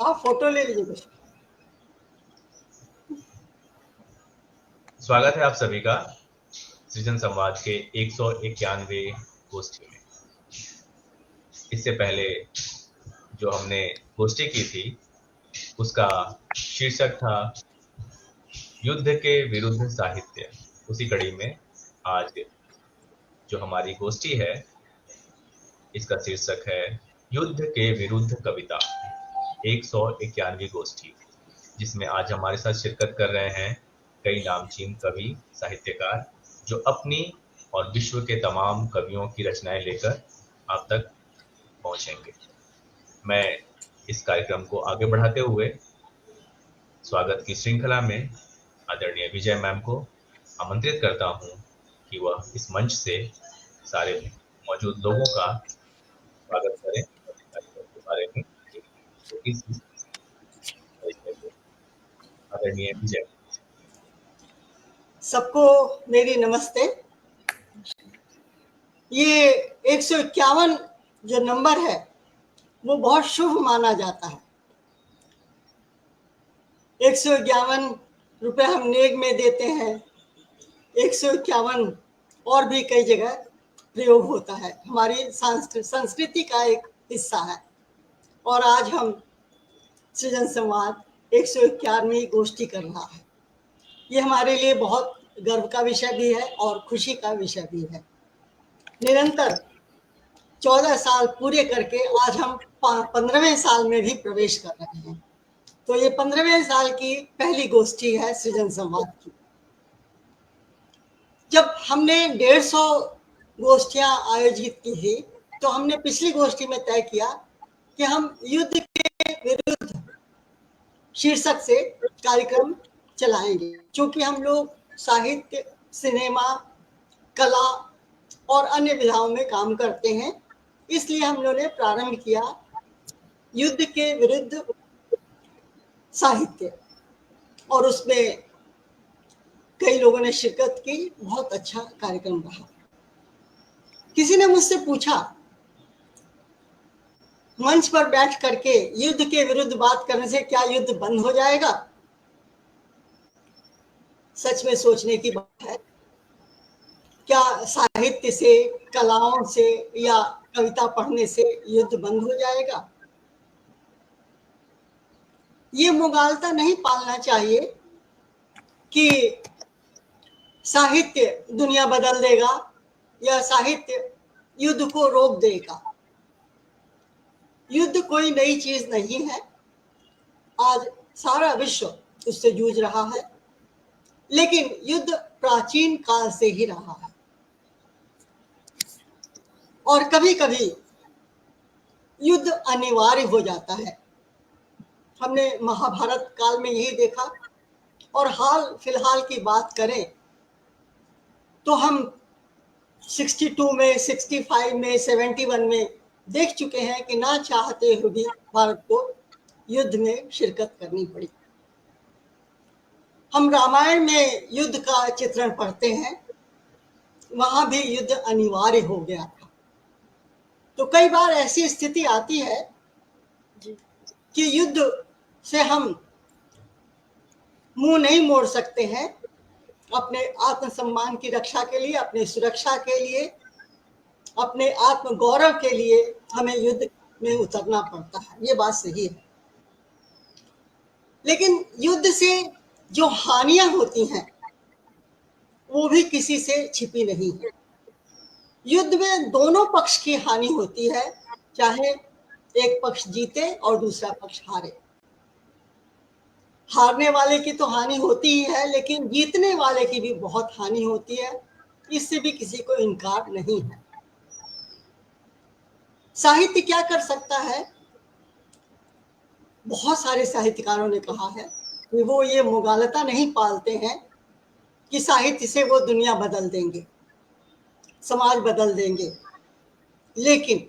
आप फोटो ले लीजिए कुछ। स्वागत है आप सभी का सृजन संवाद के 191वें गोष्ठी में। इससे पहले जो हमने गोष्ठी की थी उसका शीर्षक था युद्ध के विरुद्ध साहित्य। उसी कड़ी में आज जो हमारी गोष्ठी है इसका शीर्षक है युद्ध के विरुद्ध कविता, 191वीं गोष्ठी, जिसमें आज हमारे साथ शिरकत कर रहे हैं कई नामचीन कवि साहित्यकार जो अपनी और विश्व के तमाम कवियों की रचनाएं लेकर आप तक पहुंचेंगे। मैं इस कार्यक्रम को आगे बढ़ाते हुए स्वागत की श्रृंखला में आदरणीय विजय मैम को आमंत्रित करता हूं कि वह इस मंच से सारे मौजूद लोगों का स्वागत करें और इस कार्यक्रम के बारे में छोटी सी परिचय दें। आदरणीय विजय। सबको मेरी नमस्ते। ये 151 जो नंबर है वो बहुत शुभ माना जाता है। 151 रुपए हम नेक में देते हैं। 151 और भी कई जगह प्रयोग होता है, हमारी संस्कृति का एक हिस्सा है। और आज हम सृजन संवाद 151वीं गोष्ठी कर रहा है। ये हमारे लिए बहुत गर्व का विषय भी है और खुशी का विषय भी है। निरंतर 14 साल पूरे करके आज हम 15वें साल में भी प्रवेश कर रहे हैं। तो ये 15वें साल की पहली गोष्ठी है सृजन संवाद की। जब हमने 150 गोष्ठियां आयोजित की थी तो हमने पिछली गोष्ठी में तय किया कि हम युद्ध के विरुद्ध शीर्षक से कार्यक्रम चलाएंगे। क्योंकि हम लोग साहित्य, सिनेमा, कला और अन्य विधाओं में काम करते हैं, इसलिए हम लोगों ने प्रारंभ किया युद्ध के विरुद्ध साहित्य। और उसमें कई लोगों ने शिरकत की, बहुत अच्छा कार्यक्रम रहा। किसी ने मुझसे पूछा मंच पर बैठ करके युद्ध के विरुद्ध बात करने से क्या युद्ध बंद हो जाएगा? सच में सोचने की बात है। क्या साहित्य से, कलाओं से या कविता पढ़ने से युद्ध बंद हो जाएगा? ये मुगालता नहीं पालना चाहिए कि साहित्य दुनिया बदल देगा या साहित्य युद्ध को रोक देगा। युद्ध कोई नई चीज नहीं है। आज सारा विश्व उससे जूझ रहा है, लेकिन युद्ध प्राचीन काल से ही रहा है। और कभी कभी युद्ध अनिवार्य हो जाता है। हमने महाभारत काल में यही देखा। और हाल फिलहाल की बात करें तो हम 62 में, 65 में, 71 में देख चुके हैं कि ना चाहते हुए भी भारत को युद्ध में शिरकत करनी पड़ी। हम रामायण में युद्ध का चित्रण पढ़ते हैं, वहां भी युद्ध अनिवार्य हो गया था। तो कई बार ऐसी स्थिति आती है कि युद्ध से हम मुंह नहीं मोड़ सकते हैं। अपने आत्मसम्मान की रक्षा के लिए, अपने सुरक्षा के लिए, अपने आत्म गौरव के लिए हमें युद्ध में उतरना पड़ता है। ये बात सही है। लेकिन युद्ध से जो हानियां होती हैं वो भी किसी से छिपी नहीं है। युद्ध में दोनों पक्ष की हानि होती है, चाहे एक पक्ष जीते और दूसरा पक्ष हारे। हारने वाले की तो हानि होती ही है, लेकिन जीतने वाले की भी बहुत हानि होती है। इससे भी किसी को इनकार नहीं है। साहित्य क्या कर सकता है? बहुत सारे साहित्यकारों ने कहा है कि वो ये मुगालता नहीं पालते हैं कि साहित्य से वो दुनिया बदल देंगे, समाज बदल देंगे। लेकिन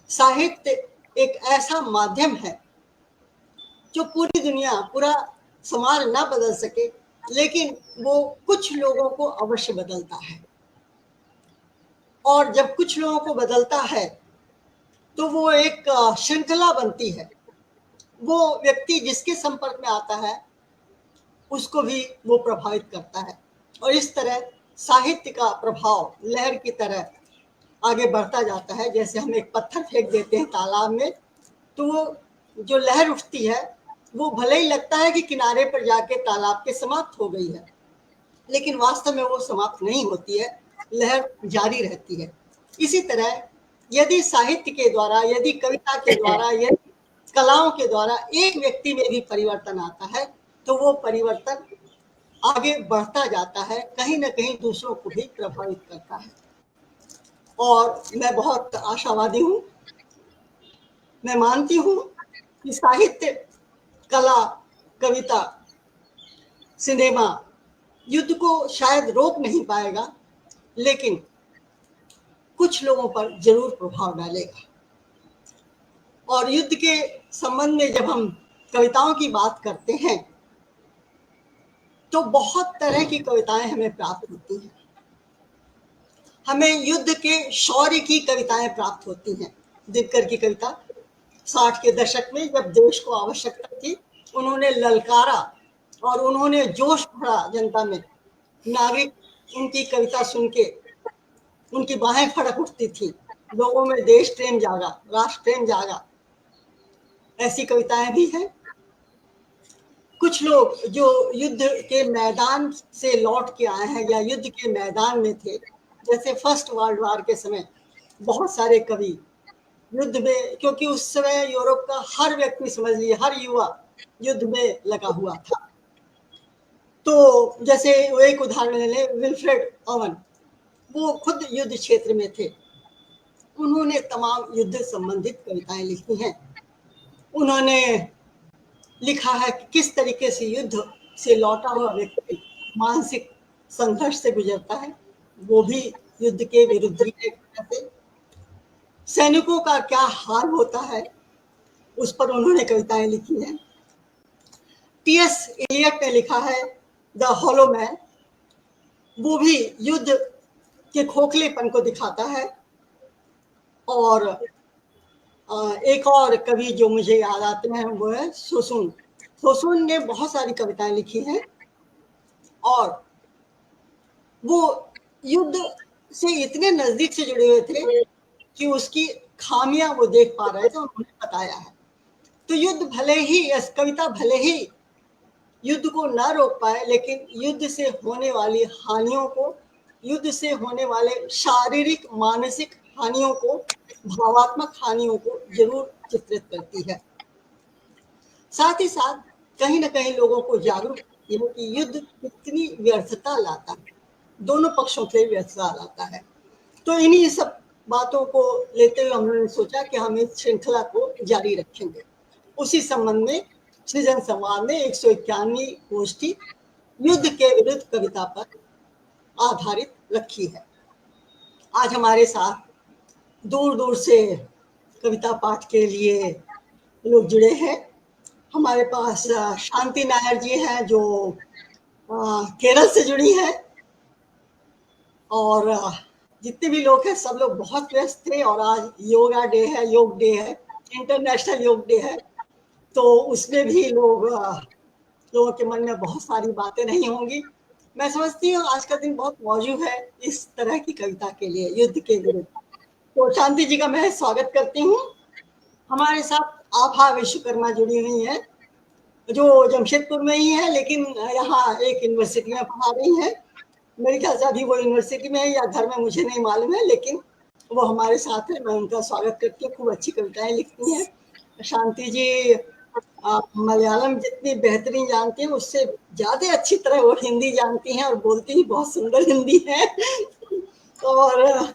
साहित्य एक ऐसा माध्यम है जो पूरी दुनिया, पूरा समाज ना बदल सके, लेकिन वो कुछ लोगों को अवश्य बदलता है। और जब कुछ लोगों को बदलता है तो वो एक श्रृंखला बनती है। वो व्यक्ति जिसके संपर्क में आता है उसको भी वो प्रभावित करता है। और इस तरह साहित्य का प्रभाव लहर की तरह आगे बढ़ता जाता है। जैसे हम एक पत्थर फेंक देते हैं तालाब में, तो वो जो लहर उठती है वो भले ही लगता है कि किनारे पर जाके तालाब के समाप्त हो गई है, लेकिन वास्तव में वो समाप्त नहीं होती है, लहर जारी रहती है। इसी तरह यदि साहित्य के द्वारा, यदि कविता के द्वारा, यदि कलाओं के द्वारा एक व्यक्ति में भी परिवर्तन आता है, तो वो परिवर्तन आगे बढ़ता जाता है, कहीं ना कहीं दूसरों को भी प्रभावित करता है। और मैं बहुत आशावादी हूँ, मैं मानती हूँ कि साहित्य, कला, कविता, सिनेमा युद्ध को शायद रोक नहीं पाएगा, लेकिन कुछ लोगों पर जरूर प्रभाव डालेगा। और युद्ध के संबंध में जब हम कविताओं की बात करते हैं तो बहुत तरह की कविताएं हमें प्राप्त होती हैं। हमें युद्ध के शौर्य की कविताएं प्राप्त होती हैं। दिनकर की कविता 60 के दशक में जब देश को आवश्यकता थी, उन्होंने ललकारा और उन्होंने जोश भरा जनता में। नागरिक उनकी कविता सुन के उनकी बाहें फड़क उठती थी, लोगों में देश प्रेम जागा, राष्ट्र प्रेम जागा। ऐसी कविताएं भी हैं। कुछ लोग जो युद्ध के मैदान से लौट के आए हैं या युद्ध के मैदान में थे, जैसे फर्स्ट वर्ल्ड वॉर के समय बहुत सारे कवि युद्ध में, क्योंकि उस समय यूरोप का हर व्यक्ति, समझ लीजिए हर युवा युद्ध में लगा हुआ था। तो जैसे वो एक उदाहरण ले लें, विल्फ्रेड ओवन, वो खुद युद्ध क्षेत्र में थे। उन्होंने तमाम युद्ध संबंधित कविताएं लिखी हैं। उन्होंने लिखा है कि किस तरीके से युद्ध से लौटा हुआ व्यक्ति मानसिक संघर्ष से गुजरता है, वो भी युद्ध के विरुद्ध ही एक तरह से। सैनिकों का क्या हाल होता है, उस पर उन्होंने कविताएं लिखी हैं। टी.एस. इलियट ने लिखा है द हॉलो मैन, वो भी युद्ध के खोखलेपन को दिखाता है। और एक और कवि जो मुझे याद आते हैं वो है सोसुन। सोसुन ने बहुत सारी कविताएं लिखी हैं और वो युद्ध से इतने नजदीक से जुड़े हुए थे कि उसकी खामियां वो देख पा रहे थे, उन्होंने बताया है। तो युद्ध भले ही, कविता भले ही युद्ध को न रोक पाए, लेकिन युद्ध से होने वाली हानियों को, युद्ध से होने वाले शारीरिक मानसिक हानियों को, भावात्मक हानियों को जरूर चित्रित करती है। साथ ही साथ कहीं ना कहीं लोगों को जागरूक करती है कि युद्ध कितनी व्यर्थता लाता है, दोनों पक्षों से व्यर्थता लाता है। तो इन्हीं सब बातों को लेते हुए हमने सोचा कि हम इस श्रृंखला को जारी रखेंगे। उसी संबंध में सृजन संवाद ने 151वीं गोष्ठी युद्ध के विरुद्ध कविता पर आधारित रखी है। आज हमारे साथ दूर दूर से कविता पाठ के लिए लोग जुड़े हैं। हमारे पास शांति नायर जी हैं जो केरल से जुड़ी हैं, और जितने भी लोग हैं सब लोग बहुत व्यस्त थे। और आज योगा डे है, योग डे है, इंटरनेशनल योग डे है, तो उसमें भी लोगों के मन में बहुत सारी बातें नहीं होंगी। मैं समझती हूँ आज का दिन बहुत मौजूद है इस तरह की कविता के लिए, युद्ध के विरुद्ध। तो शांति जी का मैं स्वागत करती हूँ। हमारे साथ आभा विश्वकर्मा जुड़ी हुई है, जो जमशेदपुर में ही है, लेकिन यहाँ एक यूनिवर्सिटी में पढ़ा रही है। मेरे ख्याल से अभी वो यूनिवर्सिटी में है या घर में, मुझे नहीं मालूम है, लेकिन वो हमारे साथ है। मैं उनका स्वागत करती हूँ। खूब अच्छी कविताएं लिखती हैं शांति जी। मलयालम जितनी बेहतरीन जानती हैं, उससे ज्यादा अच्छी तरह वो हिंदी जानती हैं और बोलती ही बहुत सुंदर हिंदी है। और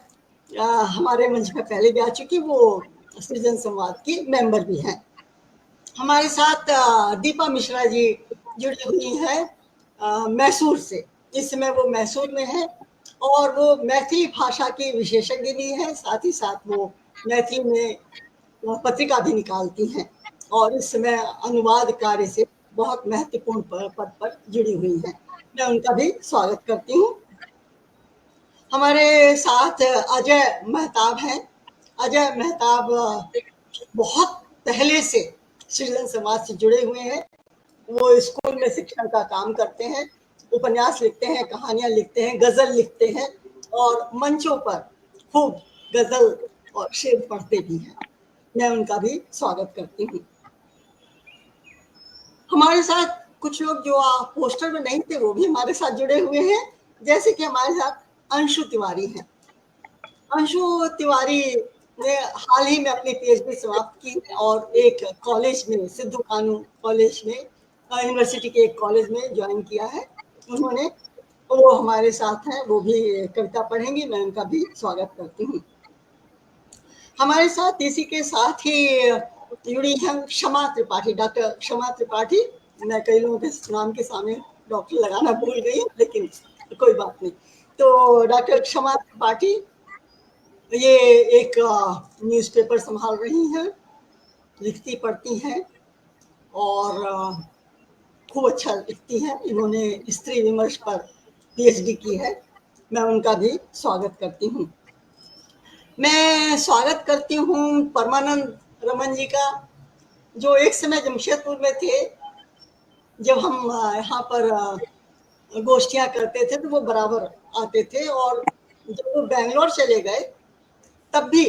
हमारे मंच में पहले भी आ चुकी, वो सृजन संवाद की मेंबर भी हैं। हमारे साथ दीपा मिश्रा जी जुड़ी हुई हैं मैसूर से। इस समय वो मैसूर में है और वो मैथिली भाषा की विशेषज्ञ भी है, साथ ही साथ वो मैथिली में पत्रिका भी निकालती हैं और इस समय अनुवाद कार्य से बहुत महत्वपूर्ण पद पर जुड़ी हुई हैं। मैं उनका भी स्वागत करती हूँ। हमारे साथ अजय मेहताब हैं। अजय मेहताब बहुत पहले से सृजन समाज से जुड़े हुए हैं। वो स्कूल में शिक्षण का काम करते हैं, उपन्यास लिखते हैं, कहानियां लिखते हैं, गजल लिखते हैं और मंचों पर खूब गजल और शेर पढ़ते भी हैं। मैं उनका भी स्वागत करती हूँ। हमारे साथ कुछ लोग जो पोस्टर में नहीं थे वो भी हमारे साथ जुड़े हुए हैं, जैसे कि हमारे साथ अंशु तिवारी हैं। अंशु तिवारी ने हाल ही में अपनी पीएचडी समाप्त की और एक कॉलेज में, सिद्धू कानू कॉलेज में, यूनिवर्सिटी के एक कॉलेज में ज्वाइन किया है उन्होंने। वो हमारे साथ हैं, वो भी कविता पढ़ेंगी, मैं उनका भी स्वागत करती हूँ। हमारे साथ इसी के साथ ही जुड़ी हैं क्षमा त्रिपाठी, डॉक्टर क्षमा त्रिपाठी। मैं कई लोगों के नाम के सामने डॉक्टर लगाना भूल गई, लेकिन कोई बात नहीं। तो डॉक्टर क्षमा त्रिपाठी ये एक न्यूज़पेपर संभाल रही हैं, लिखती पढ़ती हैं और खूब अच्छा लिखती हैं। इन्होंने स्त्री विमर्श पर पीएचडी की है। मैं उनका भी स्वागत करती हूँ। मैं स्वागत करती हूँ परमानंद रमन जी का, जो एक समय जमशेदपुर में थे। जब हम यहाँ पर गोष्ठियाँ करते थे तो वो बराबर आते थे, और जब वो बेंगलोर चले गए तब भी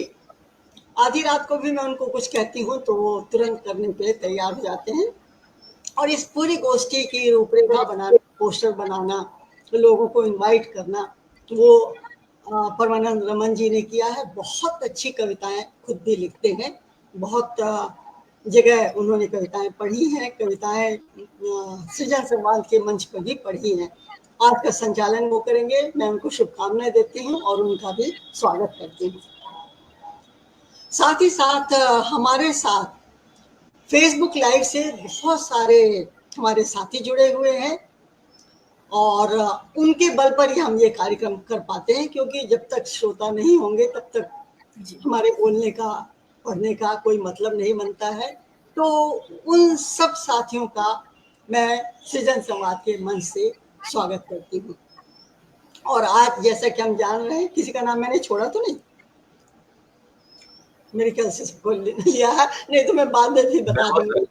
आधी रात को भी मैं उनको कुछ कहती हूँ तो वो तुरंत करने के लिए तैयार हो जाते हैं। और इस पूरी गोष्ठी की रूपरेखा बनाना, पोस्टर बनाना, लोगों को इनवाइट करना, वो परमानंद रमन जी ने किया है। बहुत अच्छी कविताएं खुद भी लिखते हैं, बहुत जगह उन्होंने कविताएं पढ़ी हैं, कविताएं सृजन समाज के मंच पर भी पढ़ी हैं। आज का संचालन वो करेंगे, मैं उनको शुभकामनाएं देती हूँ और उनका भी स्वागत करती हूँ। साथ ही साथ हमारे साथ फेसबुक लाइव से बहुत सारे हमारे साथी जुड़े हुए हैं, और उनके बल पर ही हम ये कार्यक्रम कर पाते हैं, क्योंकि जब तक श्रोता नहीं होंगे तब तक हमारे बोलने का, पढ़ने का कोई मतलब नहीं बनता है। तो उन सब साथियों का मैं सृजन समाज के मंच से स्वागत करती हूँ। और आज जैसा कि हम जान रहे हैं, किसी का नाम मैंने छोड़ा तो नहीं, मेरे ख्याल से सबको लिया है, नहीं तो मैं बाद में भी बता दूंगी।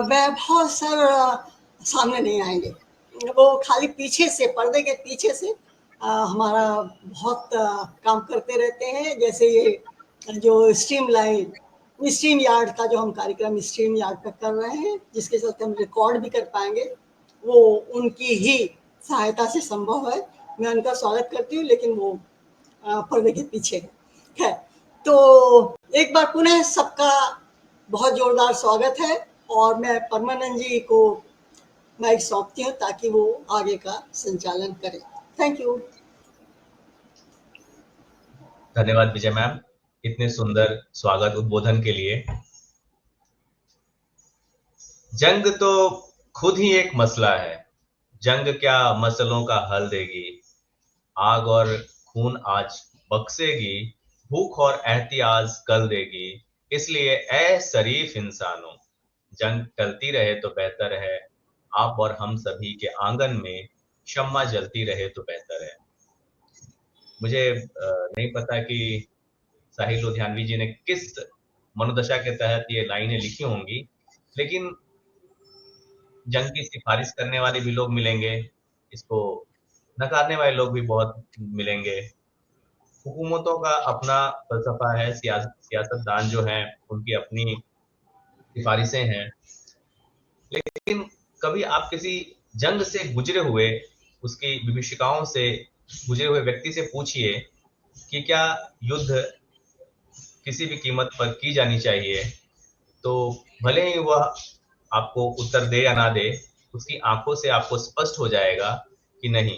वैभव सर सामने नहीं आएंगे, वो खाली पीछे से, पर्दे के पीछे से हमारा बहुत काम करते रहते हैं। जैसे ये जो स्ट्रीम यार्ड का जो हम कार्यक्रम स्ट्रीम यार्ड पर कर रहे हैं, जिसके चलते हम रिकॉर्ड भी कर पाएंगे, वो उनकी ही सहायता से संभव है। मैं उनका स्वागत करती हूँ, लेकिन वो पर्दे के पीछे है। तो एक बार पुनः सबका बहुत जोरदार स्वागत है, और मैं परमानंद जी को माइक सौंपती हूँ ताकि वो आगे का संचालन करें। Thank you. धन्यवाद विजय मैम, इतने सुंदर स्वागत उद्बोधन के लिए। जंग तो खुद ही एक मसला है, जंग क्या मसलों का हल देगी, आग और खून आज बख्शेगी, भूख और एहतियाज कल देगी। इसलिए ऐ शरीफ इंसानों, जंग टलती रहे तो बेहतर है, आप और हम सभी के आंगन में शम्मा जलती रहे तो बेहतर है। मुझे नहीं पता कि साहिल लुधियानवी जी ने किस मनोदशा के तहत ये लाइनें लिखी होंगी, लेकिन जंग की सिफारिश करने वाले भी लोग मिलेंगे, इसको नकारने वाले लोग भी बहुत मिलेंगे। हुकूमतों का अपना फलसफा है, सियासतदान जो हैं उनकी अपनी सिफारिशें हैं, लेकिन कभी आप किसी जंग से गुजरे हुए, उसकी विभीषिकाओं से गुजरे हुए व्यक्ति से पूछिए कि क्या युद्ध किसी भी कीमत पर की जानी चाहिए, तो भले ही वह आपको उत्तर दे या ना दे, उसकी आंखों से आपको स्पष्ट हो जाएगा कि नहीं,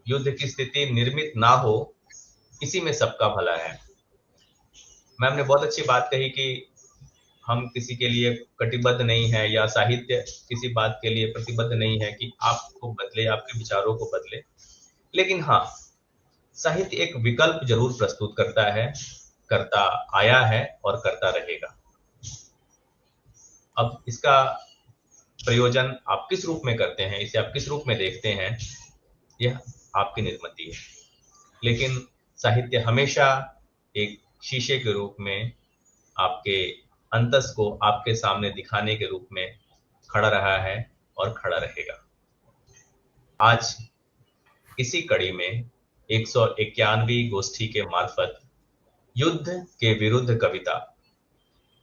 युद्ध की स्थिति निर्मित ना हो, इसी में सबका भला है। मैम ने बहुत अच्छी बात कही कि हम किसी के लिए कटिबद्ध नहीं है, या साहित्य किसी बात के लिए प्रतिबद्ध नहीं है कि आपको बदले, आपके विचारों को बदले, लेकिन हाँ, साहित्य एक विकल्प जरूर प्रस्तुत करता है, करता आया है और करता रहेगा। अब इसका प्रयोजन आप किस रूप में करते हैं, इसे आप किस रूप में देखते हैं, यह आपकी निजमती है, लेकिन साहित्य हमेशा एक शीशे के रूप में आपके अंतस को आपके सामने दिखाने के रूप में खड़ा रहा है और खड़ा रहेगा। आज इसी कड़ी में 191वीं गोष्ठी के मार्फत युद्ध के विरुद्ध कविता,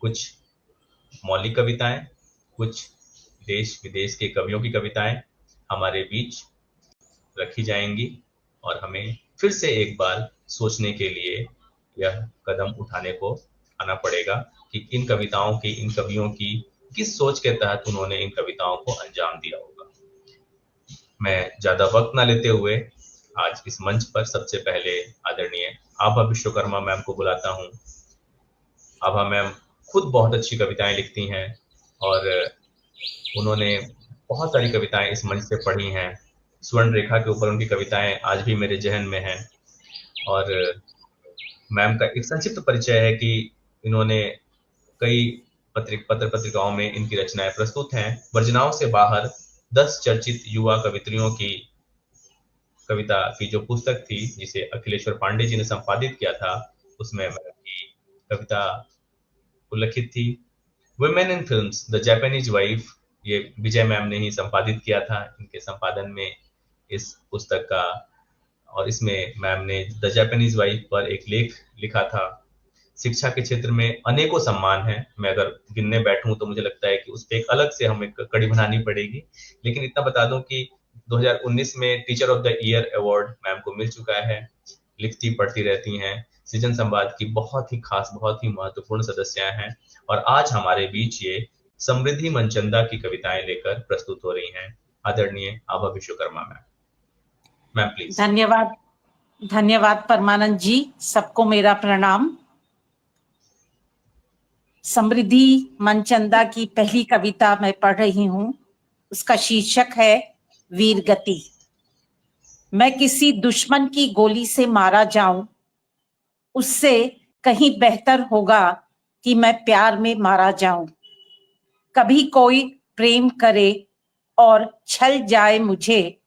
कुछ मौलिक कविताएं, कुछ देश विदेश के कवियों की कविताएं हमारे बीच रखी जाएंगी और हमें फिर से एक बार सोचने के लिए यह कदम उठाने को आना पड़ेगा कि इन कविताओं की, इन कवियों की किस सोच के तहत उन्होंने इन कविताओं को अंजाम दिया होगा। मैं ज्यादा वक्त ना लेते हुए आज इस मंच पर सबसे पहले आदरणीय आभा विश्वकर्मा मैम को बुलाता हूं। आभा मैम खुद बहुत अच्छी कविताएं लिखती हैं और उन्होंने बहुत सारी कविताएं इस मंच से पढ़ी हैं। स्वर्ण रेखा के ऊपर उनकी कविताएं आज भी मेरे जहन में हैं और मैम का एक संक्षिप्त परिचय है कि इन्होंने कई पत्र पत्रिकाओं में इनकी रचनाएं प्रस्तुत हैं। वर्जनाओं से बाहर 10 चर्चित युवा कवित्रियों की कविता की जो पुस्तक थी, जिसे अखिलेश्वर पांडे जी ने संपादित किया था, उसमें मैम की कविता उल्लिखित थी। Women in films, the Japanese wife, ये विजय मैम ने ही संपादित किया था इनके संपादन में इस पुस्तक का, और इसमें मैम ने द जापानीज वाइफ पर एक लेख लिखा था। शिक्षा के क्षेत्र में अनेकों सम्मान हैं, मैं अगर गिनने बैठूं तो मुझे लगता है कि उस पर एक अलग से हमें कड़ी बनानी पड़ेगी, लेकिन इतना बता दूं कि 2019 में teacher of the year award ma'am को मिल चुका है। लिखती पढ़ती रहती हैं, सृजन संवाद की बहुत ही खास, बहुत ही महत्वपूर्ण सदस्य हैं और आज हमारे बीच ये समृद्धि मनचंदा की कविताएं लेकर प्रस्तुत हो रही हैं। आदरणीय आभा विश्वकर्मा मैम प्लीज। धन्यवाद परमानंद जी, सबको मेरा प्रणाम। समृद्धि मनचंदा की पहली कविता मैं पढ़ रही हूँ। उसका शीर्षक है वीर गति। मैं किसी दुश्मन की गोली से मारा जाऊं, उससे कहीं बेहतर होगा कि मैं प्यार में मारा जाऊं। कभी कोई प्रेम करे और छल जाए मुझे,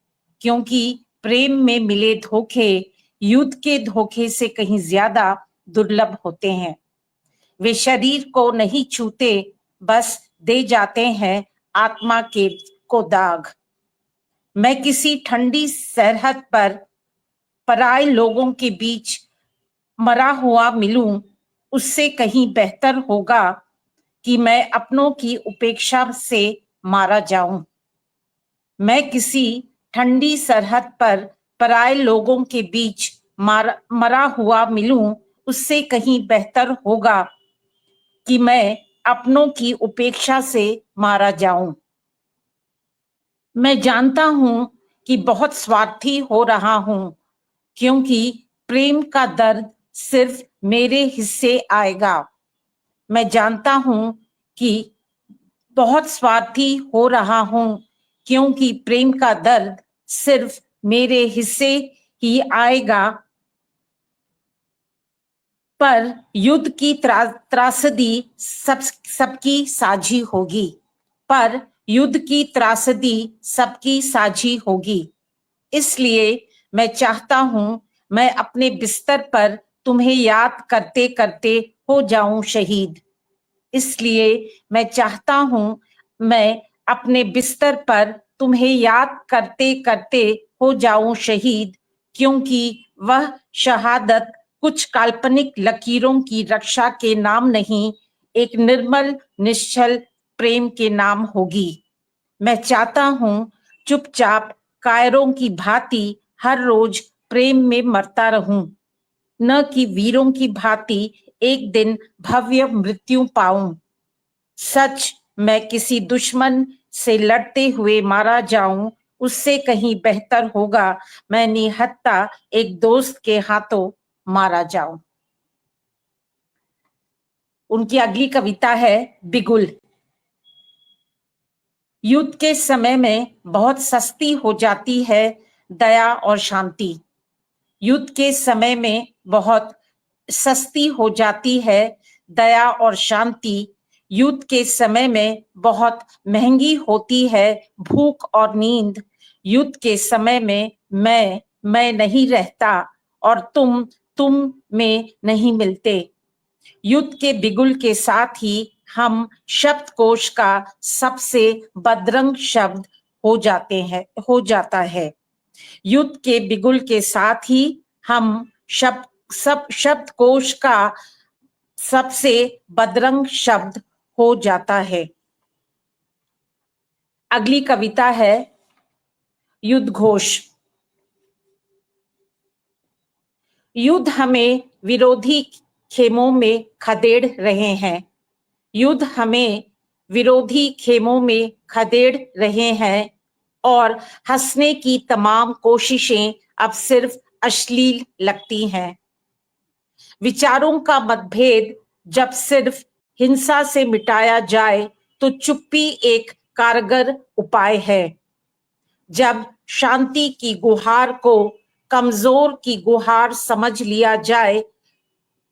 क्योंकि प्रेम में मिले धोखे युद्ध के धोखे से कहीं ज्यादा दुर्लभ होते हैं। वे शरीर को नहीं छूते, बस दे जाते हैं आत्मा को दाग। मैं किसी ठंडी सरहद पर पराए लोगों के बीच मरा हुआ मिलूं, उससे कहीं बेहतर होगा कि मैं अपनों की उपेक्षा से मारा जाऊं। मैं किसी ठंडी सरहद पर पराए लोगों के बीच मरा हुआ मिलूं, उससे कहीं बेहतर होगा कि मैं अपनों की उपेक्षा से मारा जाऊं। मैं जानता हूं कि बहुत स्वार्थी हो रहा हूं, क्योंकि प्रेम का दर्द सिर्फ मेरे हिस्से आएगा। मैं जानता हूं कि बहुत स्वार्थी हो रहा हूं, क्योंकि प्रेम का दर्द सिर्फ मेरे हिस्से ही आएगा। पर युद्ध की त्रासदी सबकी साझी होगी। पर युद्ध की त्रासदी सबकी साझी होगी। इसलिए मैं चाहता हूं मैं अपने बिस्तर पर तुम्हें याद करते करते हो जाऊं शहीद। इसलिए मैं चाहता हूं मैं अपने बिस्तर पर तुम्हें याद करते करते हो जाऊं शहीद, क्योंकि वह शहादत कुछ काल्पनिक लकीरों की रक्षा के नाम नहीं, एक निर्मल निश्चल प्रेम के नाम होगी। मैं चाहता हूं चुपचाप कायरों की भांति हर रोज प्रेम में मरता रहूं, न कि वीरों की भांति एक दिन भव्य मृत्यु पाऊं। सच, मैं किसी दुश्मन से लड़ते हुए मारा जाऊं, उससे कहीं बेहतर होगा मैं निहत्था एक दोस्त के हाथों मारा जाऊं। उनकी अगली कविता है बिगुल। युद्ध के समय में बहुत सस्ती हो जाती है दया और शांति। युद्ध के समय में बहुत सस्ती हो जाती है दया और शांति। युद्ध के समय में बहुत महंगी होती है भूख और नींद। युद्ध के समय में मैं नहीं रहता और तुम में नहीं मिलते। युद्ध के बिगुल के साथ ही हम शब्दकोश का सबसे बदरंग शब्द हो जाता है। युद्ध के बिगुल के साथ ही हम शब्दकोश का सबसे बदरंग शब्द हो जाता है। अगली कविता है युद्ध घोष। युद्ध हमें विरोधी खेमों में खदेड़ रहे हैं। युद्ध हमें विरोधी खेमों में खदेड़ रहे हैं और हंसने की तमाम कोशिशें अब सिर्फ अश्लील लगती हैं। विचारों का मतभेद जब सिर्फ हिंसा से मिटाया जाए तो चुप्पी एक कारगर उपाय है। जब शांति की गुहार को कमजोर की गुहार समझ लिया जाए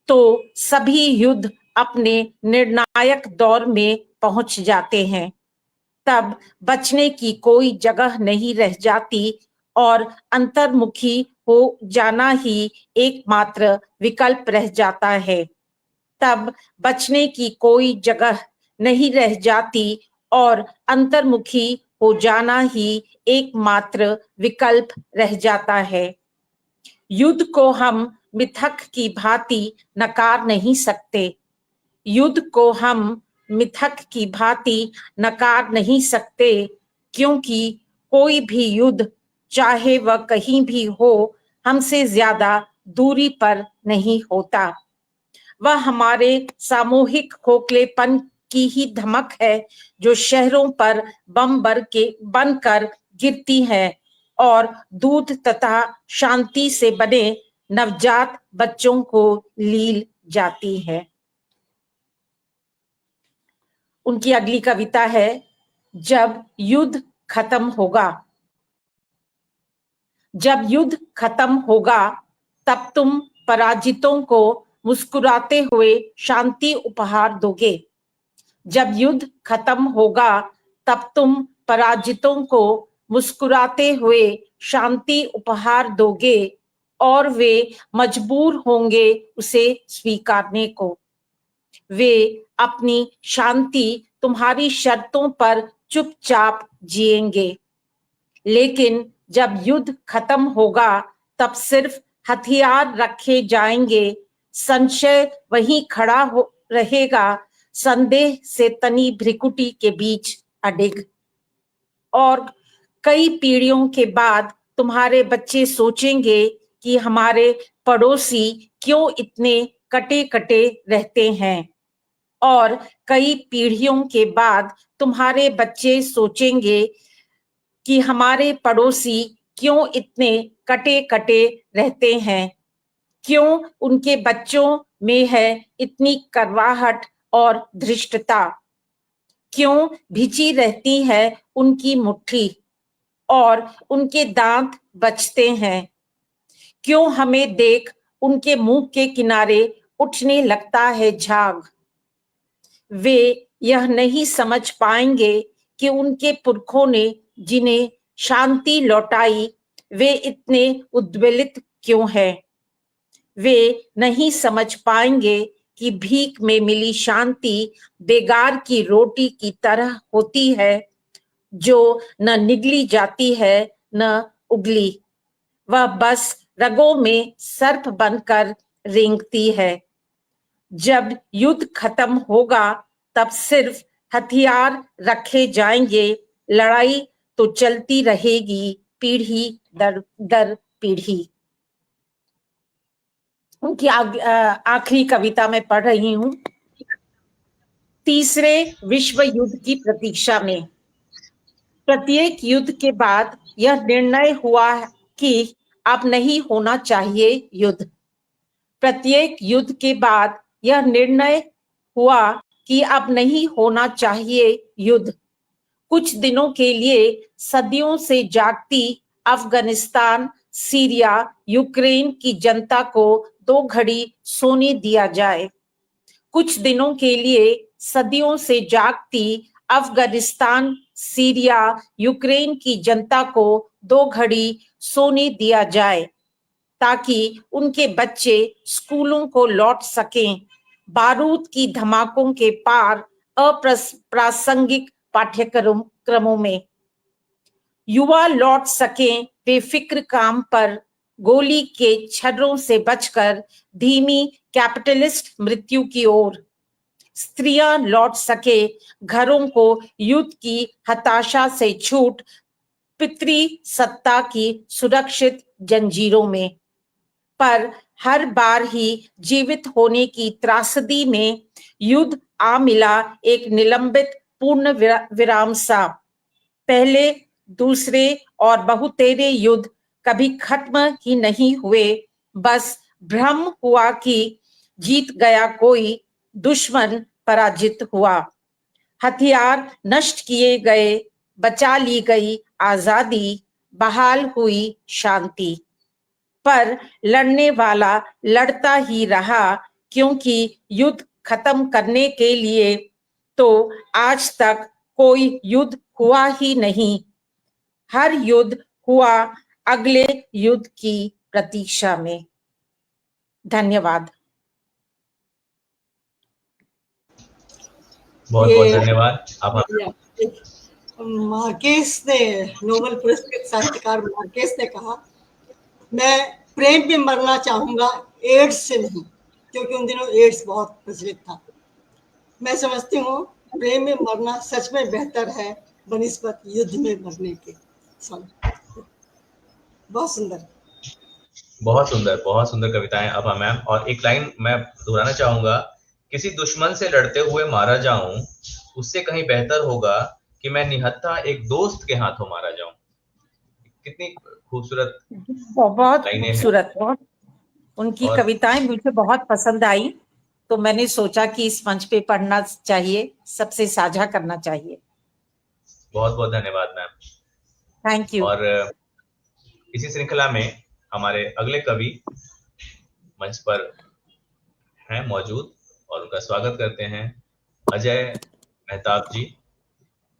तो सभी युद्ध अपने निर्णायक दौर में पहुंच जाते हैं। तब बचने की कोई जगह नहीं रह जाती और अंतर्मुखी हो जाना ही एकमात्र विकल्प रह जाता है। तब बचने की कोई जगह नहीं रह जाती और अंतर्मुखी हो जाना ही एकमात्र विकल्प रह जाता है। युद्ध को हम मिथक की भांति नकार नहीं सकते। युद्ध को हम मिथक की भांति नकार नहीं सकते क्योंकि कोई भी युद्ध चाहे वह कहीं भी हो हमसे ज्यादा दूरी पर नहीं होता। वह हमारे सामूहिक खोखलेपन की ही धमक है जो शहरों पर बम बनकर गिरती है और दूध तथा शांति से बने नवजात बच्चों को लील जाती है। उनकी अगली कविता है जब युद्ध खत्म होगा। जब युद्ध खत्म होगा तब तुम पराजितों को मुस्कुराते हुए शांति उपहार दोगे। जब युद्ध खत्म होगा तब तुम पराजितों को मुस्कुराते हुए शांति उपहार दोगे और वे मजबूर होंगे उसे स्वीकारने को। वे अपनी शांति तुम्हारी शर्तों पर चुपचाप जिएंगे। लेकिन जब युद्ध खत्म होगा तब सिर्फ हथियार रखे जाएंगे। संशय वहीं खड़ा हो रहेगा, संदेह से तनी भ्रिकुटी के बीच अडिग। और कई पीढ़ियों के बाद तुम्हारे बच्चे सोचेंगे कि हमारे पड़ोसी क्यों इतने कटे कटे रहते हैं। और कई पीढ़ियों के बाद तुम्हारे बच्चे सोचेंगे कि हमारे पड़ोसी क्यों इतने कटे कटे रहते हैं। क्यों उनके बच्चों में है इतनी करवाहट और धृष्टता। क्यों भिजी रहती है उनकी मुट्ठी और उनके दांत बचते हैं। क्यों हमें देख उनके मुंह के किनारे उठने लगता है झाग। वे यह नहीं समझ पाएंगे कि उनके पुरखों ने जिन्हें शांति लौटाई वे इतने उद्वेलित क्यों हैं। वे नहीं समझ पाएंगे कि भीख में मिली शांति बेगार की रोटी की तरह होती है जो न निगली जाती है न उगली। वह बस रगों में सर्प बनकर रेंगती है। जब युद्ध खत्म होगा तब सिर्फ हथियार रखे जाएंगे। लड़ाई तो चलती रहेगी पीढ़ी दर पीढ़ी। उनकी आखिरी कविता में पढ़ रही हूं। तीसरे विश्व युद्ध की प्रतीक्षा में। प्रत्येक युद्ध के बाद यह निर्णय हुआ कि अब नहीं होना चाहिए युद्ध। प्रत्येक युद्ध के बाद यह निर्णय हुआ कि अब नहीं होना चाहिए युद्ध। कुछ दिनों के लिए सदियों से जागती अफगानिस्तान, सीरिया, यूक्रेन की जनता को 2 घड़ी सोने दिया जाए। कुछ दिनों के लिए सदियों से जागती अफगानिस्तान, सीरिया, यूक्रेन की जनता को 2 घड़ी सोने दिया जाए ताकि उनके बच्चे स्कूलों को लौट सकें। बारूद की धमाकों के पार अप्रासंगिक पाठ्यक्रमों में। युवा लौट सकें बेफिक्र काम पर, गोली के छर्रों से बचकर धीमी कैपिटलिस्ट मृत्यु की ओर। स्त्रियां लौट सके घरों को युद्ध की हताशा से छूट, पितृ सत्ता की सुरक्षित जंजीरों में। पर हर बार ही जीवित होने की त्रासदी में युद्ध आ मिला एक निलंबित पूर्ण विराम सा। पहले, दूसरे और बहुतेरे युद्ध कभी खत्म ही नहीं हुए, बस भ्रम हुआ कि जीत गया कोई, दुश्मन पराजित हुआ। हथियार नष्ट किए गए, बचा ली गई आजादी, बहाल हुई शांति। पर लड़ने वाला लड़ता ही रहा, क्योंकि युद्ध खत्म करने के लिए तो आज तक कोई युद्ध हुआ ही नहीं। हर युद्ध हुआ अगले युद्ध की प्रतीक्षा में। धन्यवाद। बहुत बहुत धन्यवाद। मार्केस ने, नोबेल पुरस्कृत साहित्यकार मार्केस ने कहा, मैं प्रेम में मरना चाहूंगा, एड्स से नहीं, क्योंकि उन दिनों एड्स बहुत प्रचलित था। मैं समझती हूँ प्रेम में मरना सच में बेहतर है बनिस्बत युद्ध में मरने के। बहुत सुंदर, बहुत सुंदर कविताएं अभा मैम। और एक लाइन मैं दोहराना चाहूंगा, किसी दुश्मन से लड़ते हुए मारा जाऊं, उससे कहीं बेहतर होगा कि मैं निहत्था एक दोस्त के हाथों मारा जाऊं। कितनी खूबसूरत, बहुत खूबसूरत। बहुत उनकी कविताएं मुझे बहुत पसंद आई, तो मैंने सोचा कि इस मंच पे पढ़ना चाहिए, सबसे साझा करना चाहिए। बहुत बहुत धन्यवाद मैम। Thank you. और इसी श्रृंखला में हमारे अगले कवि मंच पर हैं मौजूद और उनका स्वागत करते हैं, अजय मेहताब जी।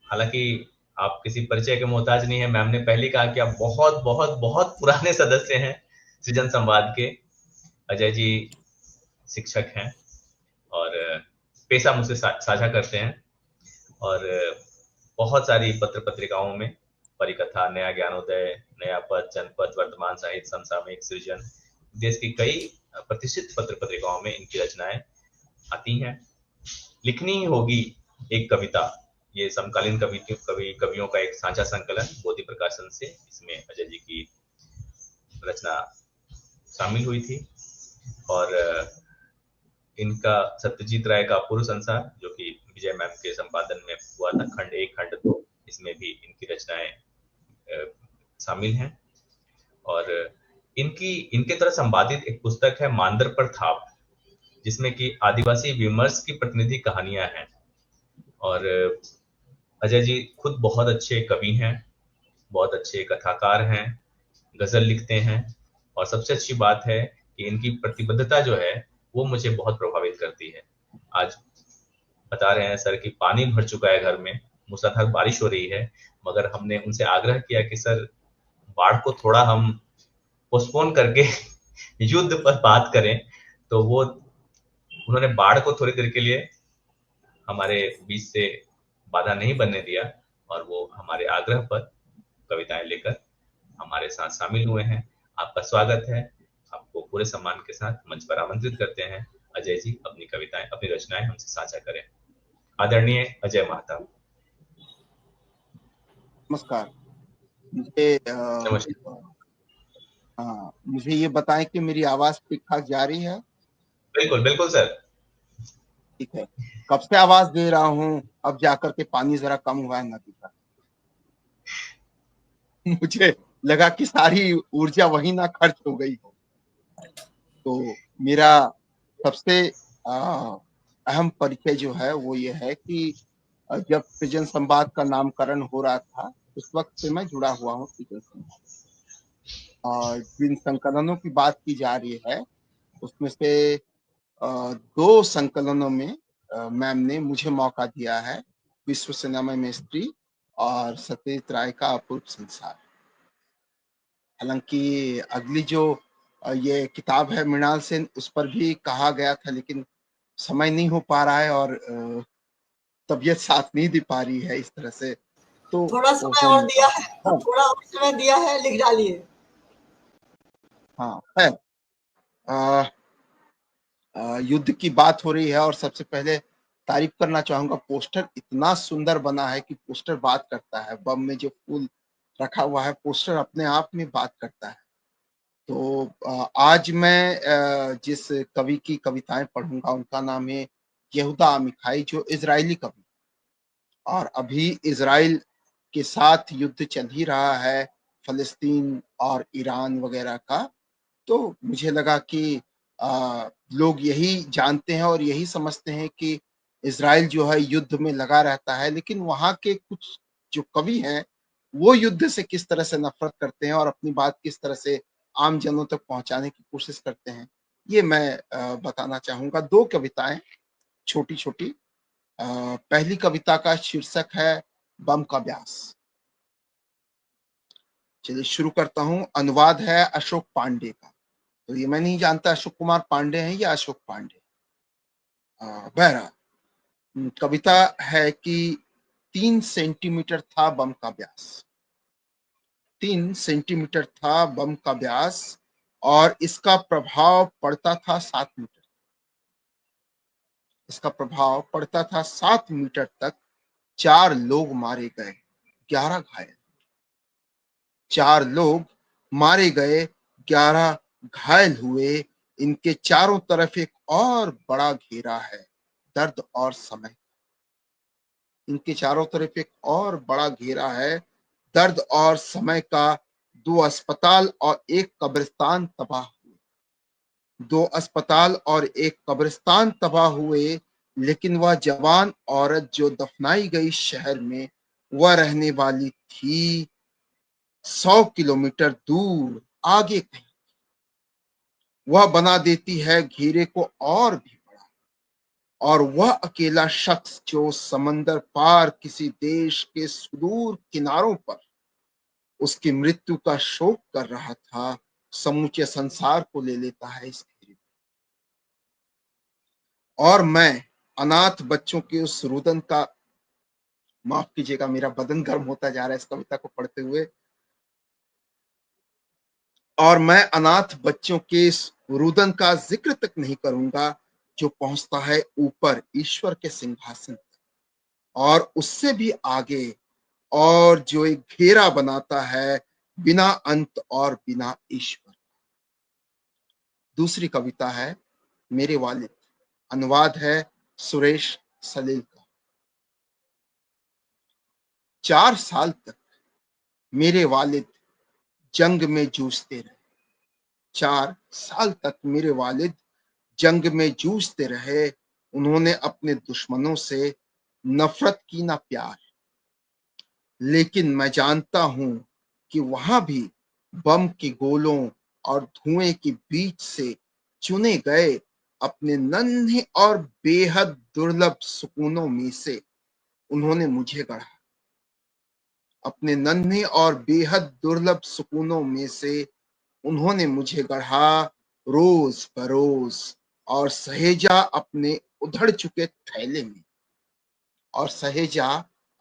हालांकि आप किसी परिचय के मोहताज नहीं है, मैम ने पहले कहा कि आप बहुत बहुत बहुत पुराने सदस्य हैं सृजन संवाद के। अजय जी शिक्षक हैं और पेशा मुझसे साझा करते हैं और बहुत सारी पत्र पत्रिकाओं में परिकथा, नया ज्ञानोदय, नया पद, जनपद, वर्तमान साहित्य, समसामयिक, सृजन, देश की कई प्रतिष्ठित पत्र पत्रिकाओं में इनकी रचनाएं आती हैं। लिखनी ही होगी एक कविता, ये समकालीन कवियों का एक साझा संकलन बोधि प्रकाशन से, इसमें अजय जी की रचना शामिल हुई थी। और इनका सत्यजीत राय का अपूर्व संसार, जो कि विजय मैम के संपादन में हुआ था, खंड 1 खंड 2, इसमें भी इनकी रचनाएं शामिल हैं। और इनके तरह संपादित एक पुस्तक है मांदर पर थाप, जिसमें कि आदिवासी विमर्श की प्रतिनिधि कहानियां हैं। और अजय जी खुद बहुत अच्छे कवि हैं, बहुत अच्छे कथाकार हैं, गजल लिखते हैं, और सबसे अच्छी बात है कि इनकी प्रतिबद्धता जो है वो मुझे बहुत प्रभावित करती है। आज बता रहे हैं सर कि पानी भर चुका है घर में, मूसलाधार बारिश हो रही है, मगर हमने उनसे आग्रह किया कि सर बाढ़ को थोड़ा हम पोस्टपोन करके युद्ध पर बात करें, तो वो उन्होंने बाढ़ को थोड़ी देर के लिए हमारे बीच से बाधा नहीं बनने दिया और वो हमारे आग्रह पर कविताएं लेकर हमारे साथ शामिल हुए हैं। आपका स्वागत है, आपको पूरे सम्मान के साथ मंच पर आमंत्रित करते हैं। अजय जी अपनी कविताएं, अपनी रचनाएं हमसे साझा करें। आदरणीय अजय महताब। नमस्कार। मुझे ये बताएं कि मेरी आवाज ठीक ठाक जा रही है? बिल्कुल बिल्कुल सर। ठीक है। कब से आवाज दे रहा हूँ, अब जाकर के पानी जरा कम हुआ है नदी का। मुझे लगा कि सारी ऊर्जा वही ना खर्च हो गई हो। तो मेरा सबसे अहम परिचय जो है वो ये है कि जब सृजन संवाद का नामकरण हो रहा था, उस वक्त से मैं जुड़ा हुआ हूँ सृजन संवाद। और जिन संकलनों की बात की जा रही है, उसमें से 2 संकलनों में मैम ने मुझे मौका दिया है, विश्व सिनेमा में स्त्री और सत्यजीत राय का अपूर्व संसार। हालांकि अगली जो ये किताब है मृणाल सेन, उस पर भी कहा गया था, लेकिन समय नहीं हो पा रहा है और तबीयत साथ नहीं दे पा रही है इस तरह से, तो थोड़ा समय और दिया है, थोड़ा और समय दिया है, लिख डालिए। हाँ है। युद्ध की बात हो रही है और सबसे पहले तारीफ करना चाहूंगा, पोस्टर इतना सुंदर बना है कि पोस्टर बात करता है। बम में जो फूल रखा हुआ है, पोस्टर अपने आप में बात करता है। तो आज मैं जिस कवि की कविताएं पढ़ूंगा उनका नाम है यहूदा अमीखाई, जो इजरायली कवि, और अभी इजराइल के साथ युद्ध चल ही रहा है, फलस्तीन और ईरान वगैरह का। तो मुझे लगा कि लोग यही जानते हैं और यही समझते हैं कि इजराइल जो है युद्ध में लगा रहता है, लेकिन वहां के कुछ जो कवि हैं वो युद्ध से किस तरह से नफरत करते हैं और अपनी बात किस तरह से आम जनों तक पहुंचाने की कोशिश करते हैं, ये मैं बताना चाहूंगा। दो कविताएं छोटी छोटी। पहली कविता का शीर्षक है बम का व्यास। चलिए शुरू करता हूं। अनुवाद है अशोक पांडे का। तो ये मैं नहीं जानता अशोक कुमार पांडे हैं या अशोक पांडे। बहरहाल कविता है कि 3 सेंटीमीटर था बम का व्यास। 3 सेंटीमीटर था बम का व्यास और इसका प्रभाव पड़ता था 7 मीटर। इसका प्रभाव पड़ता था 7 मीटर तक। 4 लोग मारे गए, 11 घायल। 4 लोग मारे गए, 11 घायल हुए। इनके चारों तरफ एक और बड़ा घेरा है, दर्द और समय। इनके चारों तरफ एक और बड़ा घेरा है, दर्द और समय का। 2 अस्पताल और एक कब्रिस्तान तबाह हुए। 2 अस्पताल और एक कब्रिस्तान तबाह हुए, लेकिन वह जवान औरत जो दफनाई गई शहर में, वह रहने वाली थी 100 किलोमीटर दूर आगे कहीं। वह बना देती है घेरे को और भी बड़ा। और वह अकेला शख्स जो समंदर पार किसी देश के सुदूर किनारों पर उसकी मृत्यु का शोक कर रहा था, समूचे संसार को ले लेता है इस घेरे में। और मैं अनाथ बच्चों के उस रुदन का, माफ कीजिएगा मेरा बदन गर्म होता जा रहा है इस कविता को पढ़ते हुए। और मैं अनाथ बच्चों के इस रुदन का जिक्र तक नहीं करूंगा जो पहुंचता है ऊपर ईश्वर के सिंहासन तक, और उससे भी आगे, और जो एक घेरा बनाता है बिना अंत और बिना ईश्वर। दूसरी कविता है मेरे वालिद। अनुवाद है सुरेश सलील का। 4 साल तक मेरे वालिद जंग में जूझते रहे। 4 साल तक मेरे वालिद जंग में जूझते रहे। उन्होंने अपने दुश्मनों से नफरत की ना प्यार। लेकिन मैं जानता हूं कि वहां भी बम के गोलों और धुएं के बीच से चुने गए अपने नन्हे और बेहद दुर्लभ सुकूनों में से उन्होंने मुझे गढ़ा। अपने नन्हे और बेहद दुर्लभ सुकूनों में से उन्होंने मुझे गढ़ा, रोज बरोज, और सहेजा अपने उधड़ चुके थैले में। और सहेजा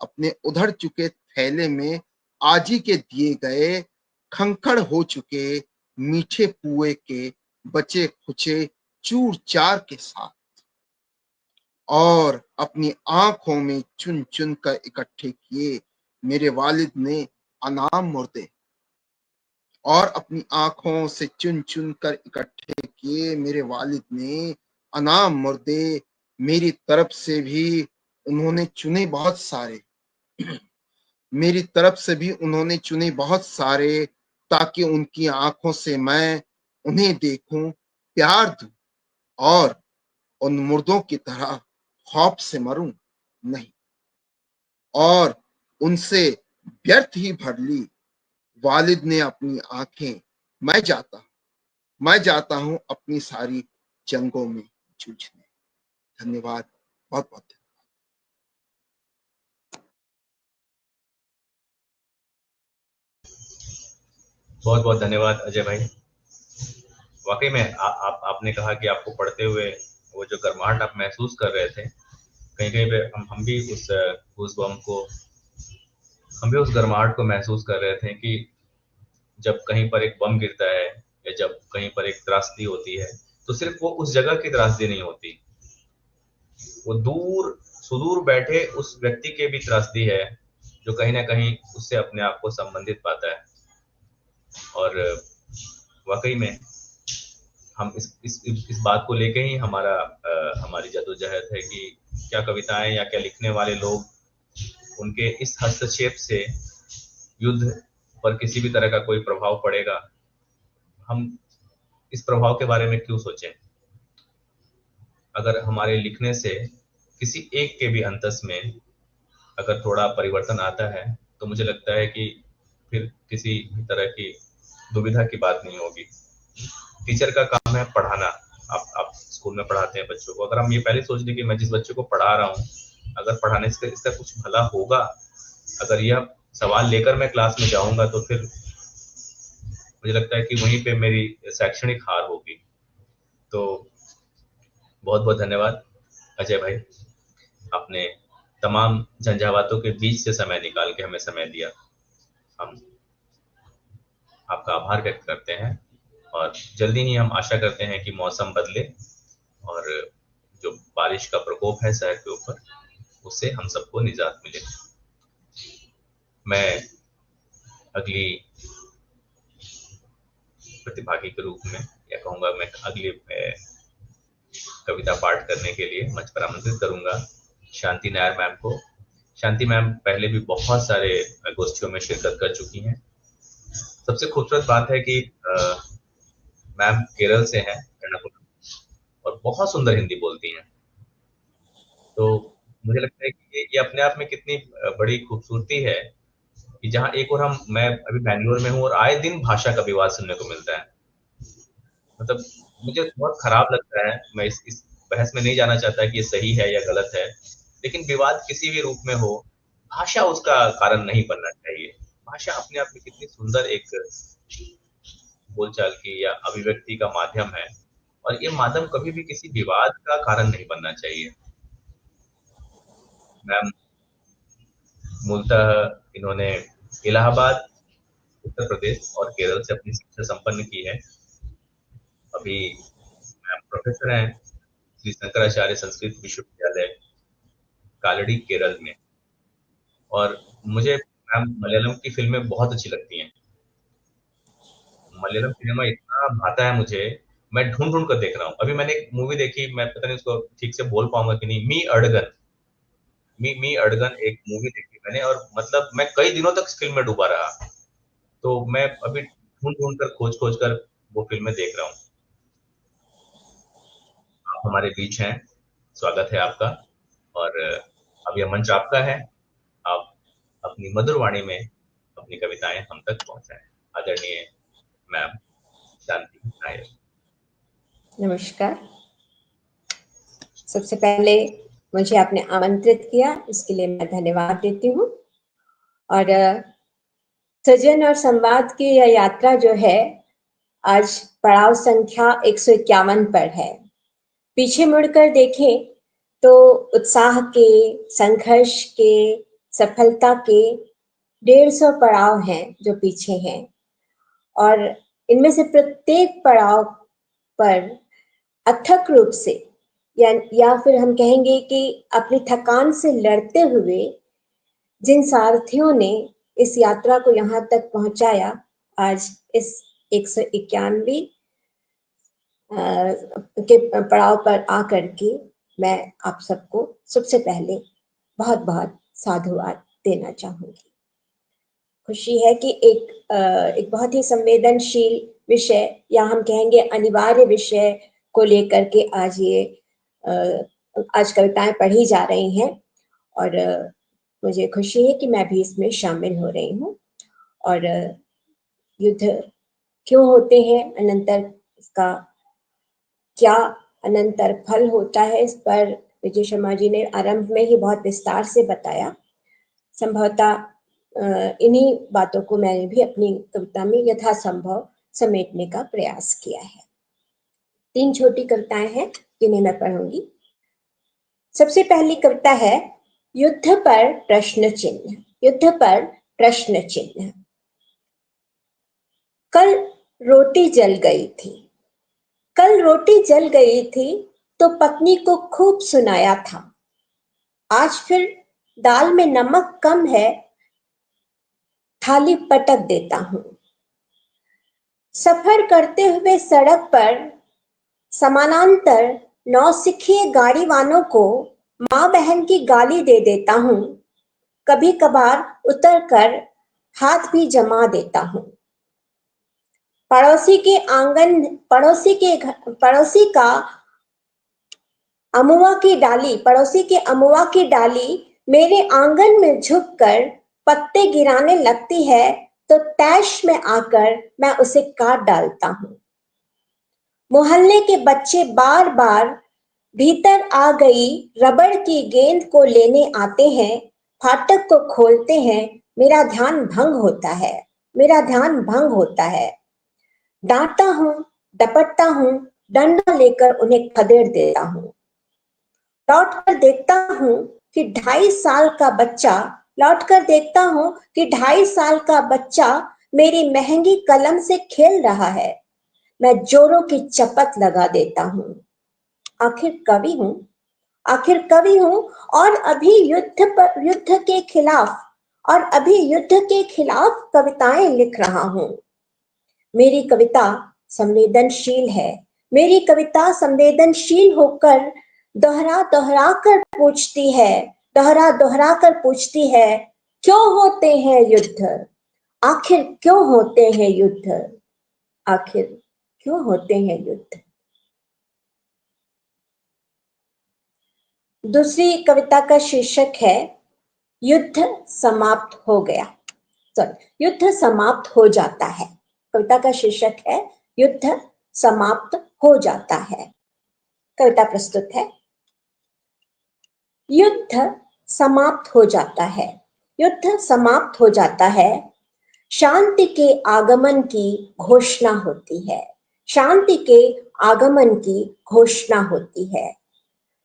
अपने उधड़ चुके थैले में आजी के दिए गए खंखड़ हो चुके मीठे पुए के बचे खुचे चूर चार के साथ। और अपनी आंखों में चुन चुन कर इकट्ठे किए मेरे वालिद ने अनाम मुर्दे। और अपनी आंखों से चुन चुन कर इकट्ठे किए मेरे वालिद ने अनाम मुर्दे। मेरी तरफ से भी उन्होंने चुने बहुत सारे। मेरी तरफ से भी उन्होंने चुने बहुत सारे, ताकि उनकी आंखों से मैं उन्हें देखूं, प्यार दूं, और उन मुर्दों की तरह खौफ से मरूं नहीं। और उनसे व्यर्थ ही भर ली वालिद ने अपनी आंखें। मैं जाता हूं अपनी सारी जंगों में जूझने। धन्यवाद, बहुत बहुत धन्यवाद। बहुत बहुत धन्यवाद अजय भाई। वाकई में आपने कहा कि आपको पढ़ते हुए वो जो गर्माहट आप महसूस कर रहे थे, कहीं कहीं पे हम भी उस बम को, हम भी उस गर्माहट को महसूस कर रहे थे कि जब कहीं पर एक बम गिरता है या जब कहीं पर एक त्रासदी होती है, तो सिर्फ वो उस जगह की त्रासदी नहीं होती, वो दूर सुदूर बैठे उस व्यक्ति के भी त्रासदी है, जो कहीं ना कहीं उससे अपने आप को संबंधित पाता है। और वाकई में हम इस बात को लेके ही हमारी जद्दोजहद है कि क्या कविताएं या क्या लिखने वाले लोग, उनके इस हस्तक्षेप से युद्ध पर किसी भी तरह का कोई प्रभाव पड़ेगा। हम इस प्रभाव के बारे में क्यों सोचें? अगर हमारे लिखने से किसी एक के भी अंतस में अगर थोड़ा परिवर्तन आता है, तो मुझे लगता है कि फिर किसी भी तरह की दुविधा की बात नहीं होगी। टीचर का काम है पढ़ाना। आप स्कूल में पढ़ाते हैं बच्चों को, अगर हम ये पहले सोच लें कि मैं जिस बच्चे को पढ़ा रहा हूँ, अगर पढ़ाने से इसका कुछ भला होगा, अगर यह सवाल लेकर मैं क्लास में जाऊंगा, तो फिर मुझे लगता है कि वहीं पे मेरी शैक्षणिक हार होगी। तो बहुत बहुत धन्यवाद अजय भाई, आपने तमाम झंझावातों के बीच से समय निकाल के हमें समय दिया। हम आपका आभार व्यक्त करते हैं और जल्दी ही हम आशा करते हैं कि मौसम बदले और जो बारिश का प्रकोप है शहर के ऊपर, उससे हम सबको निजात मिले। मैं अगली प्रतिभागी के रूप में, या कहूँगा मैं अगली कविता पाठ करने के लिए मंच पर आमंत्रित करूंगा शांति नायर मैम को। शांति मैम पहले भी बहुत सारे गोष्ठियों में शिरकत कर चुकी हैं। सबसे खूबसूरत बात है कि मैम केरल से हैं, एर्नाकुलम, और बहुत सुंदर हिंदी बोलती हैं। तो मुझे लगता है कि ये अपने आप में कितनी बड़ी खूबसूरती है कि जहाँ एक और मैं अभी बैंगलोर में हूँ और आए दिन भाषा का विवाद सुनने को मिलता है। मतलब मुझे बहुत खराब लगता है। मैं इस बहस में नहीं जाना चाहता कि ये सही है या गलत है, लेकिन विवाद किसी भी रूप में हो, भाषा उसका कारण नहीं बनना चाहिए। भाषा अपने आप में कितनी सुंदर एक बोलचाल की या अभिव्यक्ति का माध्यम है, और ये माध्यम कभी भी किसी विवाद का कारण नहीं बनना चाहिए। मैम मूलतः इन्होंने इलाहाबाद, उत्तर प्रदेश और केरल से अपनी शिक्षा संपन्न की है। अभी मैम प्रोफेसर हैं श्री शंकराचार्य संस्कृत विश्वविद्यालय कालड़ी केरल में। और मुझे मैम मलयालम की फिल्में बहुत अच्छी लगती हैं। मलयालम सिनेमा इतना भाता है मुझे, मैं ढूंढ ढूंढ कर देख रहा हूँ। अभी मैंने एक मूवी देखी, मैं पता नहीं उसको ठीक से बोल पाऊंगा कि नहीं, मी अड़गन एक मूवी देखी मैंने, और मतलब मैं कई दिनों तक इस फिल्म में डूबा रहा। तो मैं अभी ढूंढ ढूंढ कर खोज कर वो फिल्में देख रहा हूँ। आप हमारे बीच हैं, स्वागत है आपका, और अब यह मंच आपका है। आप अपनी मधुर वाणी में अपनी कविताएं हम तक पहुंचाएं। आदरणीय मैम शांति नायर। नमस्कार। सबसे पहले मुझे आपने आमंत्रित किया, इसके लिए मैं धन्यवाद देती हूँ। और सृजन और संवाद की यह यात्रा जो है, आज पड़ाव संख्या 151 पर है। पीछे मुड़कर देखें तो उत्साह के, संघर्ष के, सफलता के 150 पड़ाव हैं जो पीछे हैं, और इनमें से प्रत्येक पड़ाव पर अथक रूप से या फिर हम कहेंगे कि अपनी थकान से लड़ते हुए जिन सारथियों ने इस यात्रा को यहाँ तक पहुंचाया, आज इस 191 के पड़ाव पर आकर के मैं आप सबको सबसे पहले बहुत बहुत साधुवाद देना चाहूंगी। खुशी है कि एक बहुत ही संवेदनशील विषय, या हम कहेंगे अनिवार्य विषय को लेकर के आज कविताएं पढ़ी जा रही हैं, और मुझे खुशी है कि मैं भी इसमें शामिल हो रही हूँ। और युद्ध क्यों होते हैं, अनंतर इसका क्या अनंतर फल होता है, इस पर विजय शर्मा जी ने आरंभ में ही बहुत विस्तार से बताया। संभवतः इन्हीं बातों को मैंने भी अपनी कविता में यथासंभव समेटने का प्रयास किया है। 3 छोटी कविताएं हैं जिन्हें मैं पढ़ूंगी। सबसे पहली कविता है युद्ध पर प्रश्न चिन्ह। युद्ध पर प्रश्न चिन्ह। कल रोटी जल गई थी। कल रोटी जल गई थी तो पत्नी को खूब सुनाया था। आज फिर दाल में नमक कम है, थाली पटक देता हूं। सफर करते हुए सड़क पर समानांतर नौसिखिए गाड़ी वालों को माँ बहन की गाली दे देता हूं। कभी कभार उतर कर हाथ भी जमा देता हूं। पड़ोसी का पड़ोसी के अमुआ की डाली मेरे आंगन में झुककर पत्ते गिराने लगती है तो तैश में आकर मैं उसे काट डालता हूं। मोहल्ले के बच्चे बार बार भीतर आ गई रबड़ की गेंद को लेने आते हैं। फाटक को खोलते हैं, मेरा ध्यान भंग होता है। डांटता हूं, डपटता हूं, डंडा लेकर उन्हें खदेड़ देता हूं। लौट कर देखता हूं कि 2.5 साल का बच्चा मेरी महंगी कलम से खेल रहा है। मैं जोरों की चपत लगा देता हूं। आखिर कवि हूं और अभी युद्ध के खिलाफ कविताएं लिख रहा हूं। मेरी कविता संवेदनशील है। मेरी कविता संवेदनशील होकर दोहरा दोहरा कर पूछती है क्यों होते हैं युद्ध? आखिर क्यों होते हैं युद्ध? आखिर क्यों होते हैं युद्ध? दूसरी कविता का शीर्षक है युद्ध समाप्त हो गया। युद्ध समाप्त हो जाता है। कविता का शीर्षक है युद्ध समाप्त हो जाता है। कविता प्रस्तुत है। युद्ध समाप्त हो जाता है। युद्ध समाप्त हो जाता है। शांति के आगमन की घोषणा होती है। शांति के आगमन की घोषणा होती है।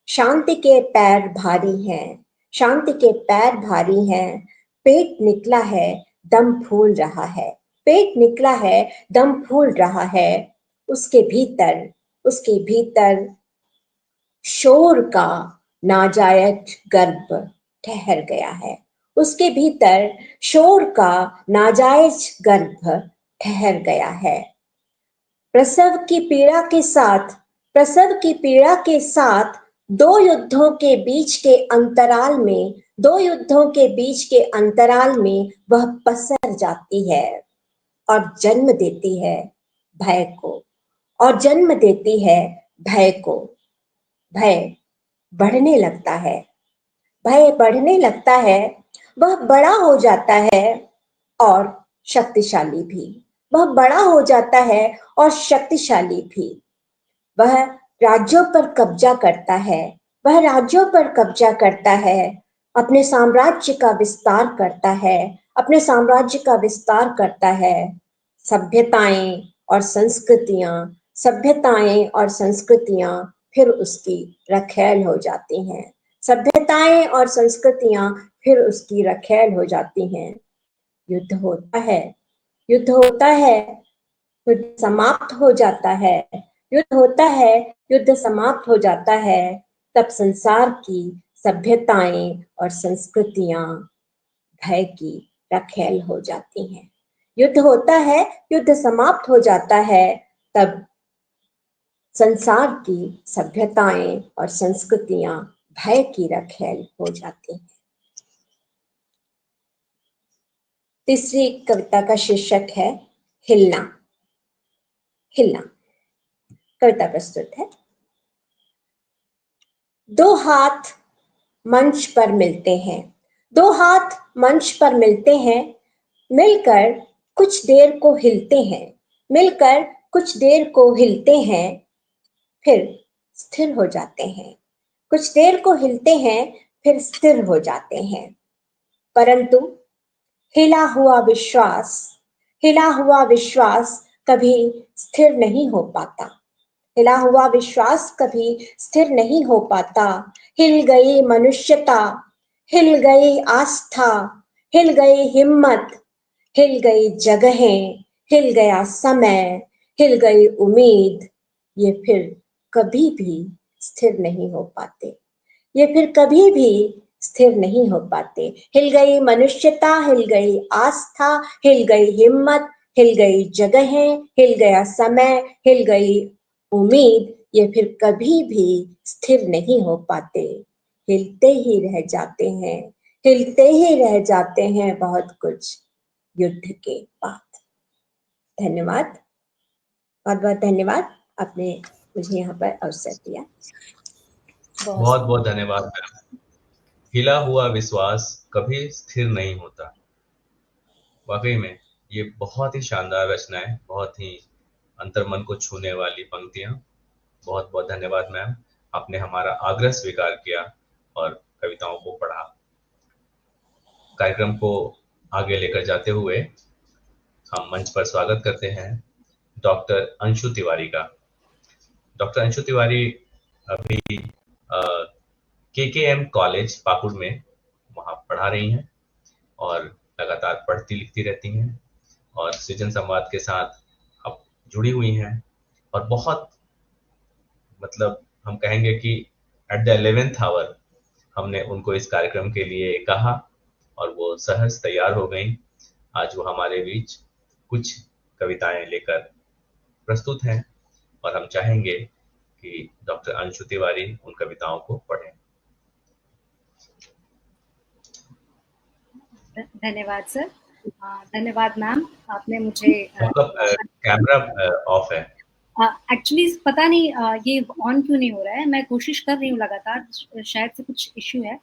शांति के पैर भारी हैं। शांति के पैर भारी हैं। पेट निकला है, दम फूल रहा है। पेट निकला है, दम फूल रहा है। उसके भीतर शोर का नाजायज गर्भ ठहर गया है। उसके भीतर शोर का नाजायज गर्भ ठहर गया है। प्रसव की पीड़ा के साथ दो युद्धों के बीच के अंतराल में वह पसर जाती है और जन्म देती है भय को। भय बढ़ने लगता है। वह बड़ा हो जाता है और शक्तिशाली भी। वह राज्यों पर कब्जा करता है। अपने साम्राज्य का विस्तार करता है। सभ्यताएं और संस्कृतियां फिर उसकी रखेल हो जाती हैं। युद्ध होता है। युद्ध समाप्त हो जाता है। तब संसार की सभ्यताएं और संस्कृतियां भय की रखेल हो जाती हैं। युद्ध होता है, युद्ध समाप्त हो जाता है, तब संसार की सभ्यताएं और संस्कृतियां भय की रखेल हो जाती हैं। तीसरी कविता का शीर्षक है हिलना। कविता प्रस्तुत है। दो हाथ मंच पर मिलते हैं। मिलकर कुछ देर को हिलते हैं, फिर स्थिर हो जाते हैं। परंतु हिला हुआ विश्वास कभी स्थिर नहीं हो पाता। हिला हुआ विश्वास कभी स्थिर नहीं हो पाता। हिल गई मनुष्यता, हिल गई आस्था, हिल गई हिम्मत, हिल गई जगहें, हिल गया समय, हिल गई उम्मीद। ये फिर कभी भी स्थिर नहीं हो पाते, ये फिर कभी भी स्थिर नहीं हो पाते। हिल गई मनुष्यता, हिल गई आस्था, हिल गई हिम्मत, हिल गई जगहें, हिल गया समय, हिल गई उम्मीद। ये फिर कभी भी स्थिर नहीं हो पाते, हिलते ही रह जाते हैं, हिलते ही रह जाते हैं बहुत कुछ युद्ध के बाद। धन्यवाद, बहुत बहुत धन्यवाद, आपने मुझे यहाँ पर अवसर दिया। बहुत बहुत धन्यवाद मैम। हिला हुआ विश्वास कभी स्थिर नहीं होता। वाकई में ये बहुत ही शानदार रचना है, बहुत ही अंतर्मन को छूने वाली पंक्तियां। बहुत बहुत धन्यवाद मैम, आपने हमारा आग्रह स्वीकार किया और कविताओं को पढ़ा। कार्यक्रम को आगे लेकर जाते हुए हम मंच पर स्वागत करते हैं डॉक्टर अंशु तिवारी का। डॉक्टर अंशु तिवारी अभी KKM कॉलेज पाकुड़ में वहाँ पढ़ा रही हैं और लगातार पढ़ती लिखती रहती हैं और सृजन संवाद के साथ अब जुड़ी हुई हैं और बहुत मतलब हम कहेंगे कि एट द 11th आवर हमने उनको इस कार्यक्रम के लिए कहा और वो सहज तैयार हो गई। आज वो हमारे बीच कुछ कविताएं लेकर प्रस्तुत हैं और हम चाहेंगे कि डॉक्टर अंशु तिवारी उन कविताओं को पढ़ें। धन्यवाद सर, धन्यवाद मैम, आपने मुझे कैमरा ऑफ है एक्चुअली पता नहीं ये ऑन क्यों नहीं हो रहा है। मैं कोशिश कर रही हूँ लगातार, शायद से कुछ इश्यू है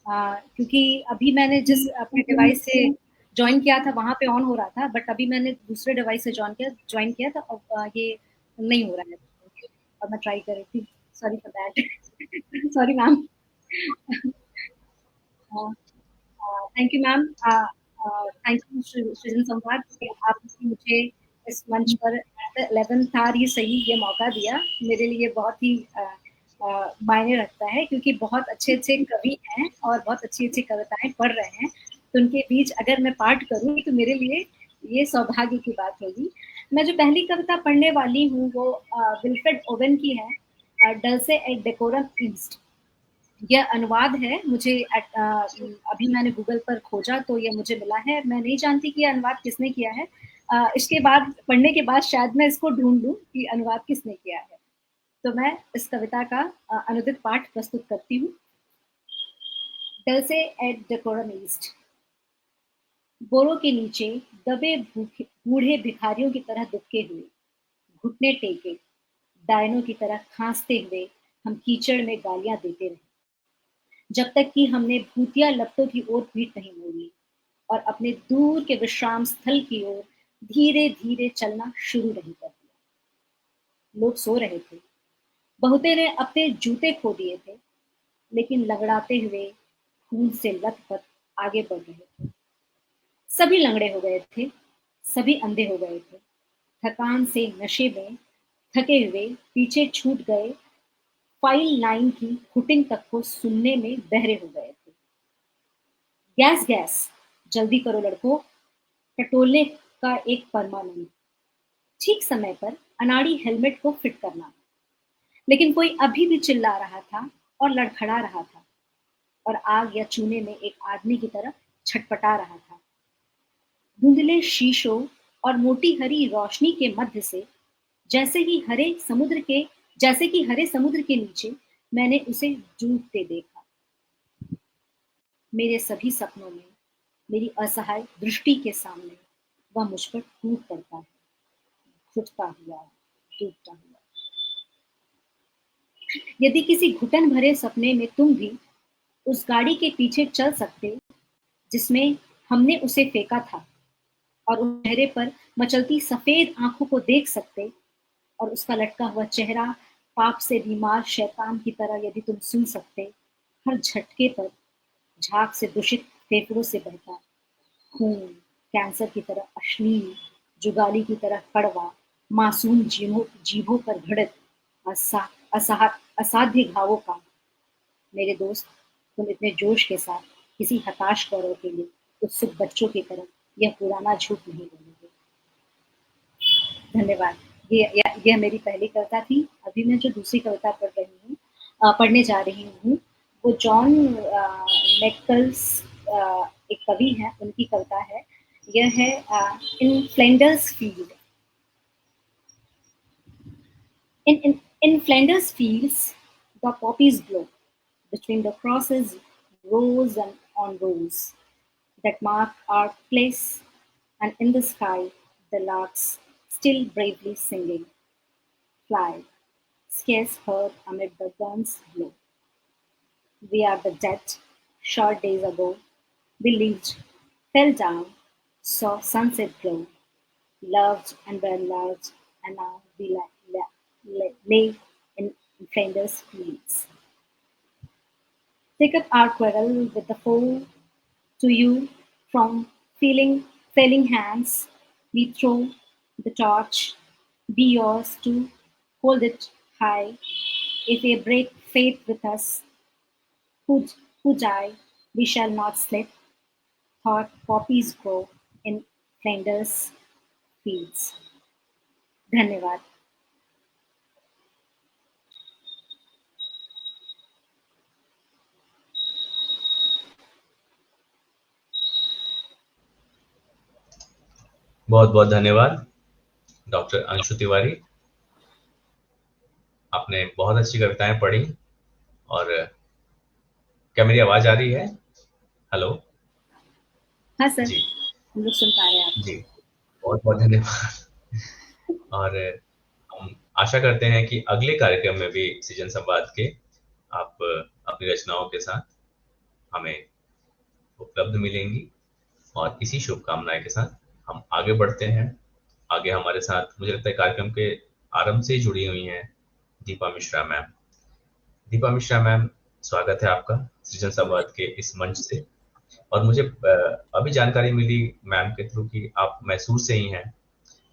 क्योंकि अभी मैंने जिस अपने डिवाइस से ज्वाइन किया था वहाँ पे ऑन हो रहा था, बट अभी मैंने दूसरे डिवाइस से ज्वाइन किया तो अब ये नहीं हो रहा है और मैं ट्राई कर रही थी। Sorry for that. Sorry ma'am. Thank you ma'am, thank you सृजन संवाद कि आपने मुझे इस मंच पर 11th आवर ही सही ये मौका दिया। मेरे लिए बहुत ही मायने रखता है क्योंकि बहुत अच्छे अच्छे कवि हैं और बहुत अच्छी अच्छी कविताएं पढ़ रहे हैं, तो उनके बीच अगर मैं पाठ करूँ तो मेरे लिए ये सौभाग्य की बात होगी। मैं जो पहली कविता पढ़ने वाली हूँ वो विल्फ्रेड ओवेन की है, डल्से एट डेकोरम ईस्ट। यह अनुवाद है, मुझे अभी मैंने गूगल पर खोजा तो ये मुझे मिला है। मैं नहीं जानती कि यह अनुवाद किसने किया है। इसके बाद पढ़ने के बाद शायद मैं इसको ढूंढ लूं कि अनुवाद किसने किया है। तो मैं इस कविता का अनुदित पाठ प्रस्तुत करती हूँ। डल्से एट डेकोरम ईस्ट। बोरों के नीचे दबे बूढ़े भिखारियों की तरह दुबके हुए, घुटने टेके, डायनों की तरह खांसते हुए हम कीचड़ में गालियां देते रहे, जब तक कि हमने भूतिया लपटों की ओर पीठ नहीं मोड़ी और अपने दूर के विश्राम स्थल की ओर धीरे धीरे चलना शुरू नहीं कर दिया। लोग सो रहे थे, बहुते ने अपने जूते खो दिए थे, लेकिन लगड़ाते हुए खून से लथपथ आगे बढ़ रहे थे। सभी लंगड़े हो गए थे, सभी अंधे हो गए थे, थकान से नशे में थके हुए पीछे छूट गए फाइल लाइन की हुटिंग तक को सुनने में बहरे हो गए थे। गैस गैस, जल्दी करो लड़कों, टटोलने का एक परमानंद, ठीक समय पर अनाड़ी हेलमेट को फिट करना। लेकिन कोई अभी भी चिल्ला रहा था और लड़खड़ा रहा था और आग या चूने में एक आदमी की तरह छटपटा रहा था। धुंधले शीशों और मोटी हरी रोशनी के मध्य से जैसे कि हरे समुद्र के नीचे मैंने उसे डूबते देखा। मेरे सभी सपनों में मेरी असहाय दृष्टि के सामने वह मुझ पर टूट पड़ता है, घुटता हुआ, टूटता हुआ। यदि किसी घुटन भरे सपने में तुम भी उस गाड़ी के पीछे चल सकते जिसमें हमने उसे फेंका था और उस चेहरे पर मचलती सफेद आंखों को देख सकते और उसका लटका हुआ चेहरा पाप से बीमार शैतान की तरह यदि तुम सुन सकते, हर झटके पर झाग से दूषित फेफड़ों से बहता खून कैंसर की तरह अश्लील, जुगाली की तरह कड़वा, मासूम जीभों पर घड़त असाध्य घावों का। मेरे दोस्त, तुम इतने जोश के साथ किसी हताश गौरव के लिए उत्सुक बच्चों की तरह यह पुराना झूठ नहीं बोलोगे। धन्यवाद। यह मेरी पहली कविता थी। अभी मैं जो दूसरी कविता पढ़ने जा रही हूँ वो जॉन मैकल्स एक कवि हैं, उनकी कविता है। यह है in Flanders field. In Flanders fields, the poppies blow. Between the crosses, rows and on rows that mark our place, and in the sky, the larks still bravely singing, fly, scarce heard amid the guns' blow. We are the dead, short days ago, we lived, fell down, saw sunset glow, loved and were loved, and now we lay in Flanders fields. Take up our quarrel with the foe. To you, from failing hands, we throw the torch. Be yours to hold it high. If we break faith with us, who die, we shall not slip. Thought poppies grow in Flanders fields. धन्यवाद। बहुत बहुत धन्यवाद doctor Anshu Tiwari. आपने बहुत अच्छी कविताएं पढ़ी। और क्या मेरी आवाज आ रही है? हेलो। हाँ सर, जी, हम लोग सुन पा रहे हैं आप। जी, बहुत बहुत धन्यवाद। और हम आशा करते हैं कि अगले कार्यक्रम में भी सृजन संवाद के आप अपनी रचनाओं के साथ हमें उपलब्ध मिलेंगी। और इसी शुभकामनाएं के साथ हम आगे बढ़ते हैं। आगे हमारे साथ मुझे लगता है कार्यक्रम के आरंभ से ही जुड़ी हुई हैं दीपा मिश्रा मैम। दीपा मिश्रा मैम, स्वागत है आपका सृजन संवाद के इस मंच से। और मुझे अभी जानकारी मिली मैम के थ्रू कि आप मैसूर से ही हैं।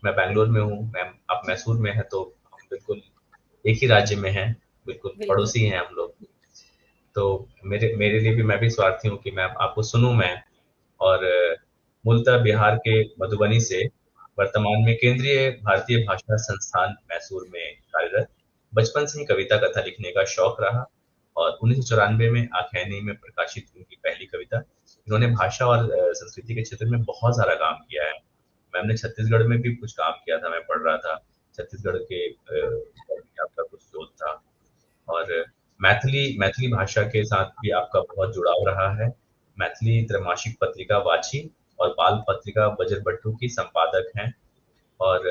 मैं बैंगलोर में हूँ, मैम आप मैसूर में हैं, तो हम बिल्कुल एक ही राज्य में हैं, बिल्कुल पड़ोसी हैं हम लोग। तो मेरे लिए भी, मैं भी स्वार्थी हूँ कि मैम आपको सुनूं मैं। और मूलतः बिहार के मधुबनी से वर्तमान में केंद्रीय भारतीय भाषा संस्थान मैसूर में कार्यरत। बचपन से ही कविता कथा लिखने का शौक रहा और 1994 में आख्यानी में प्रकाशित उनकी पहली कविता। इन्होंने भाषा और संस्कृति के क्षेत्र में बहुत सारा काम किया है। मैम ने छत्तीसगढ़ में भी कुछ काम किया था, मैं पढ़ रहा था छत्तीसगढ़ के आपका कुछ शोध था। और मैथिली भाषा के साथ भी आपका बहुत जुड़ाव रहा है। मैथिली त्रैमासिक पत्रिका वाची और बाल पत्रिका बजरबट्टू की संपादक हैं। और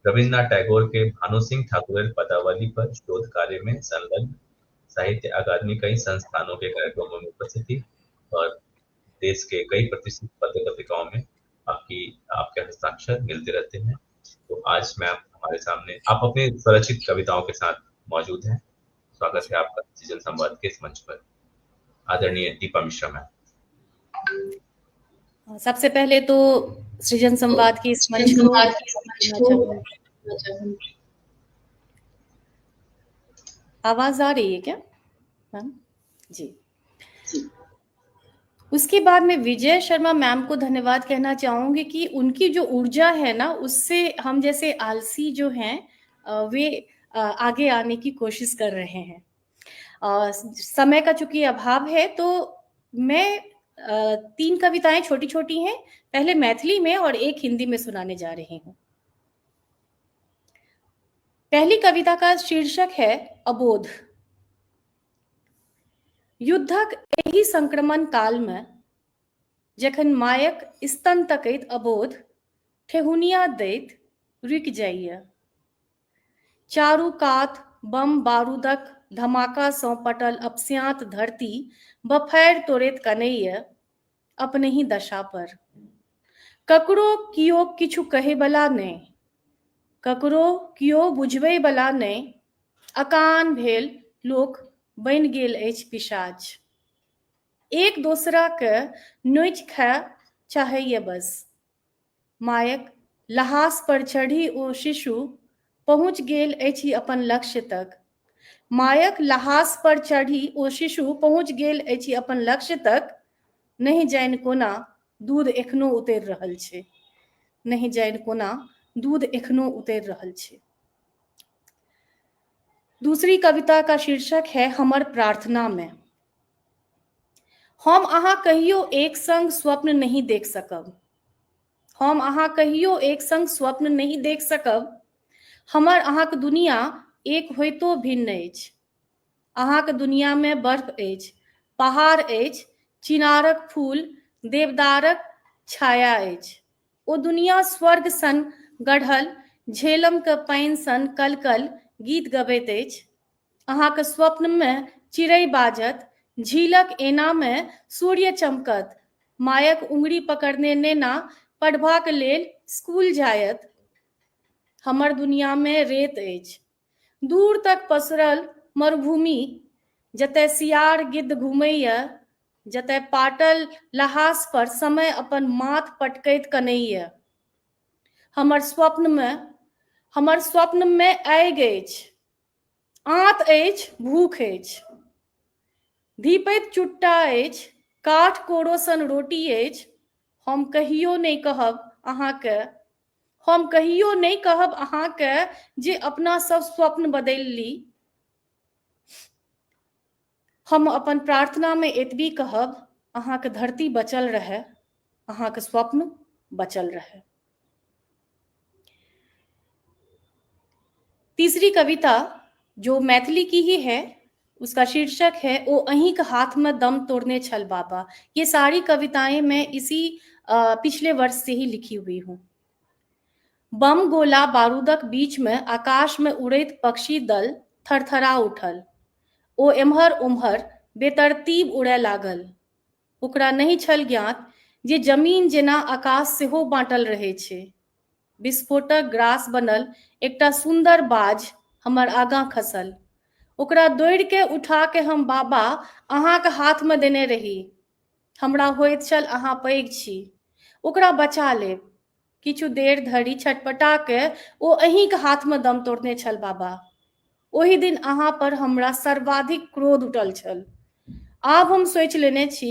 रविन्द्रनाथ टैगोर के भानु सिंह ठाकुर पदावली पर शोध कार्य में संलग्न, साहित्य अकादमी कई संस्थानों के कार्यक्रमों में उपस्थिति और देश के कई प्रतिष्ठित पत्र पत्रिकाओं में आपके हस्ताक्षर मिलते रहते हैं। तो आज मैम हमारे सामने आप अपने स्वरचित कविताओं के साथ मौजूद हैं। स्वागत है आपका सृजन संवाद के इस मंच पर, आदरणीय दीपा मिश्रा मैम। सबसे पहले तो सृजन संवाद की इस मंच को आवाज आ रही है क्या मैम? जी। उसके बाद मैं विजय शर्मा मैम को धन्यवाद कहना चाहूंगी कि उनकी जो ऊर्जा है ना, उससे हम जैसे आलसी जो हैं वे आगे आने की कोशिश कर रहे हैं। समय का चूंकि अभाव है तो मैं 3 कविताएं छोटी छोटी हैं, पहले मैथिली में और एक हिंदी में सुनाने जा रही हूं। पहली कविता का शीर्षक है अबोध। युद्धक एही संक्रमण काल में जखन मायक स्तन तकैत अबोध ठेहुनिया दैत रुकि जाइए। चारू कात बम बारूदक धमाका सँ पटल अपस्यांत धरती बफैर तोड़ैत कनैया अपने ही दशा पर। ककरो कियो किछु कहे बला नहि, ककरो कियो बुझबै बला नहि, अकान भेल लोक बनि गेल अछि पिशाच। एक दोसरा के नोचि खाय चाहैए बस। मायक लहास पर चढ़ी ओ शिशु पहुँच गेल अछि अपन लक्ष्य तक। मायक लहास पर चढ़ी ओ शिशु पहुँच गेल अछि अपन लक्ष्य तक। नहीं जानि कोना दूध एखनो उतरि रहल छै, नहीं जानि कोना दूध एखनो उतरि रहल छै। दूसरी कविता का शीर्षक है हमर प्रार्थना में। हम अहाँ कहियो एक संग स्वप्न नहीं देख सकब, हम अहाँ कहियो एक संग स्वप्न नहीं देख सकब। हमर अहाँक दुनिया एक होइतो भिन्न अछि। अहाँक दुनिया में बर्फ अछि, पहाड़ अछि, चिनारक फूल, देवदारक छाया अछि। ओ दुनिया स्वर्ग सन गढ़ल, झेलम के पानि सन कलकल गीत गबैत अछि। अहाँक स्वप्न में चिड़ै बाजत, झीलक एना में सूर्य चमकत, मायक उंगली पकड़ने नेना पढ़बाक लेल स्कूल जायत। हमर दुनिया में रेत अछि, दूर तक पसरल मरुभूमि, जतय सियार गिद्ध घुमैया, जतय पाटल लहास पर समय अपन माथ पटकैत कनैया। हमर स्वप्न में आगि अछि, आंत अछि, भूख अछि, धीपैत चुट्टा अछि, काठ कोड़ो सन रोटी अछि। हम कहियो नहीं कहब अहाँके, हम कहियो नहीं कहब अहाँके जे अपना सब स्वप्न बदलि ली। हम अपन प्रार्थना में एतबी कहब अहाँके धरती बचल रहे, अहाँके स्वप्न बचल रहे। तीसरी कविता जो मैथिली की ही है, उसका शीर्षक है ओ अहीं के हाथ में दम तोड़ने छल बाबा। ये सारी कविताएं मैं इसी पिछले वर्ष से ही लिखी हुई हूँ। बम गोला बारूदक बीच में आकाश में उड़ैत पक्षी दल थरथरा उठल। ओ एम्हर उम्हर बेतरतीब उड़य लागल। ओकरा नहीं छल ज्ञात जे जमीन जेना आकाश सेहो बाँटल रहै छै। विस्फोटक ग्रास बनल एकटा सुंदर बाज हमर आगाँ खसल। ओकरा दौड़ के उठा के हम बाबा अहाँके हाथ में देने रही। हमरा होइत छल अहाँ पैघ छी, ओकरा बचा लेब। किछु देर धरि छटपटा के ओ अहींके हाथ में दम तोड़ने छल बाबा। ओहि दिन अहाँ पर हमरा सर्वाधिक क्रोध उठल छल। आब हम सोचि लेने छी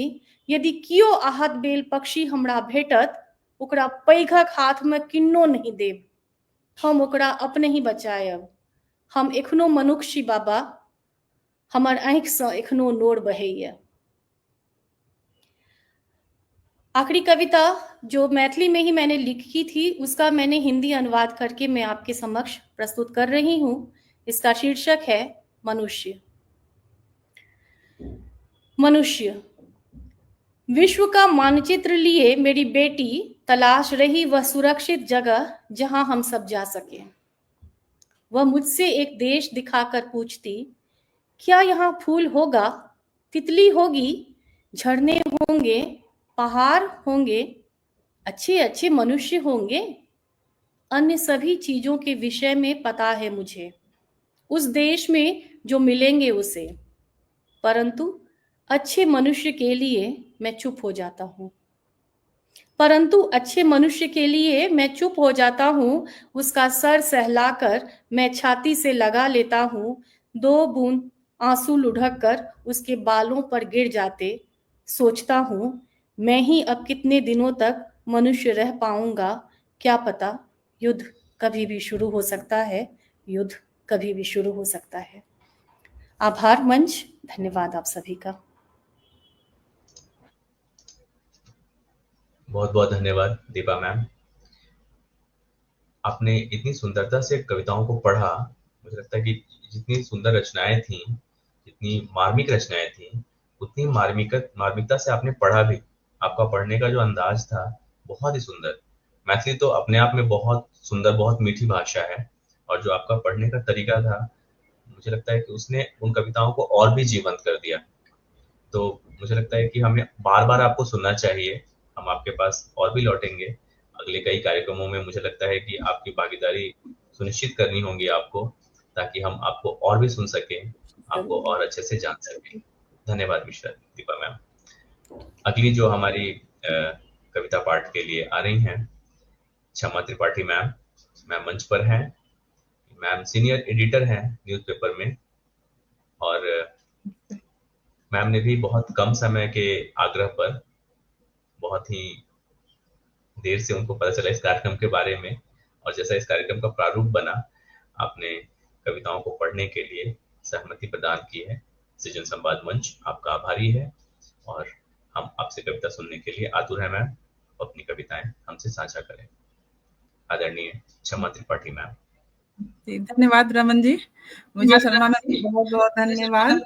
यदि कियो आहत बेल पक्षी हमरा भेटत, ओकरा पैघक हाथ में किन्नो नहीं देब, हम ओकरा अपने ही बचायब। हम एखनो मनुख छी बाबा, हमर आँखि से एखनो नोर बहैया। आखिरी कविता जो मैथिली में ही मैंने लिखी थी, उसका मैंने हिंदी अनुवाद करके मैं आपके समक्ष प्रस्तुत कर रही हूँ। इसका शीर्षक है मनुष्य। मनुष्य। विश्व का मानचित्र लिए मेरी बेटी तलाश रही वह सुरक्षित जगह जहां हम सब जा सके। वह मुझसे एक देश दिखाकर पूछती, क्या यहाँ फूल होगा, तितली होगी, झरने होंगे, पहाड़ होंगे, अच्छे अच्छे मनुष्य होंगे। अन्य सभी चीजों के विषय में पता है मुझे, उस देश में जो मिलेंगे उसे, परंतु अच्छे मनुष्य के लिए मैं चुप हो जाता हूँ। परंतु अच्छे मनुष्य के लिए मैं चुप हो जाता हूँ। उसका सर सहलाकर मैं छाती से लगा लेता हूँ। 2 बूंद आंसू लुढ़क कर उसके बालों पर गिर जाते। सोचता हूँ मैं ही अब कितने दिनों तक मनुष्य रह पाऊंगा। क्या पता युद्ध कभी भी शुरू हो सकता है, युद्ध कभी भी शुरू हो सकता है। आभार मंच, धन्यवाद आप सभी का। बहुत बहुत धन्यवाद दीपा मैम। आपने इतनी सुंदरता से कविताओं को पढ़ा। मुझे लगता है कि जितनी सुंदर रचनाएं थी, जितनी मार्मिक रचनाएं थी, उतनी मार्मिकता से आपने पढ़ा भी। आपका पढ़ने का जो अंदाज था बहुत ही सुंदर। मैथिली तो अपने आप में बहुत सुंदर, बहुत मीठी भाषा है, और जो आपका पढ़ने का तरीका था, मुझे लगता है कि उसने उन कविताओं को और भी जीवंत कर दिया। तो मुझे लगता है कि हमें बार बार आपको सुनना चाहिए। हम आपके पास और भी लौटेंगे अगले कई कार्यक्रमों में। मुझे लगता है कि आपकी भागीदारी सुनिश्चित करनी होगी आपको, ताकि हम आपको और भी सुन सकें, आपको और अच्छे से जान सकें। धन्यवाद मिश्रा दीपा मैम। अगली जो हमारी कविता पाठ के लिए आ रही हैं, क्षमा त्रिपाठी मैम मंच पर हैं। मैम सीनियर एडिटर हैं न्यूज़पेपर में, और मैम ने भी बहुत कम समय के आग्रह पर बहुत ही देर से उनको पता चला इस कार्यक्रम के बारे में, और जैसा इस कार्यक्रम का प्रारूप बना, आपने कविताओं को पढ़ने के लिए सहमति प्रदान की है। सृजन संवाद मंच आपका आभारी है, और हम आपसे कविता सुनने के लिए आतुर हैं मैम। अपनी कविताएं हमसे साझा करें। आदरणीय क्षमा त्रिपाठी मैम। जी, धन्यवाद रमन जी, मुझे शर्माना बहुत बहुत धन्यवाद।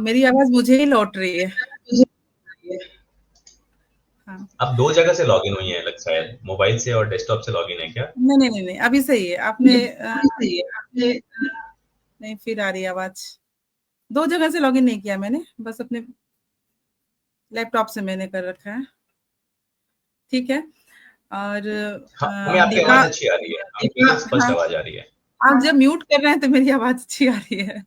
मेरी आवाज मुझे ही लौट रही है। हाँ। आप 2 जगह से लॉगिन हुई हैं, लग शायद मोबाइल से और डेस्कटॉप से लॉगिन है क्या? नहीं, अभी सही है। आपने नहीं, फिर आ रही है आवाज। 2 जगह से लॉगिन नहीं किया मैंने, बस अपने लैपटॉप से मैंने कर रखा है। ठीक है। और हमें आपकी आवाज अच्छी आ रही है, आपकी स्पष्ट आवाज आ रही है। आप जब म्यूट कर रहे हैं तो मेरी आवाज अच्छी आ रही है।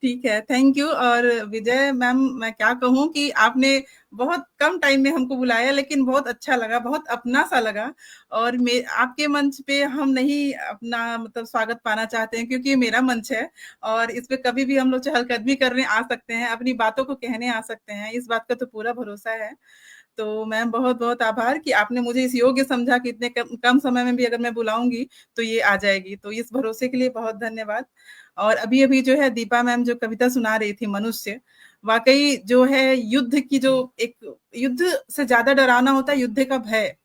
ठीक है, थैंक यू। और विजय मैम, मैं क्या कहूँ कि आपने बहुत कम टाइम में हमको बुलाया, लेकिन बहुत अच्छा लगा, बहुत अपना सा लगा। और आपके मंच पे हम नहीं अपना मतलब स्वागत पाना चाहते हैं, क्योंकि ये मेरा मंच है और इस पे कभी भी हम लोग चहलकदमी करने आ सकते हैं, अपनी बातों को कहने आ सकते हैं, इस बात का तो पूरा भरोसा है। तो मैम बहुत बहुत आभार कि आपने मुझे इस योग्य समझा कि इतने कम समय में भी अगर मैं बुलाऊंगी तो ये आ जाएगी, तो इस भरोसे के लिए बहुत धन्यवाद। और अभी अभी जो है दीपा मैम जो कविता सुना रही थी मनुष्य, वाकई जो है युद्ध की जो एक युद्ध से ज्यादा डरावना होता है युद्ध का भय।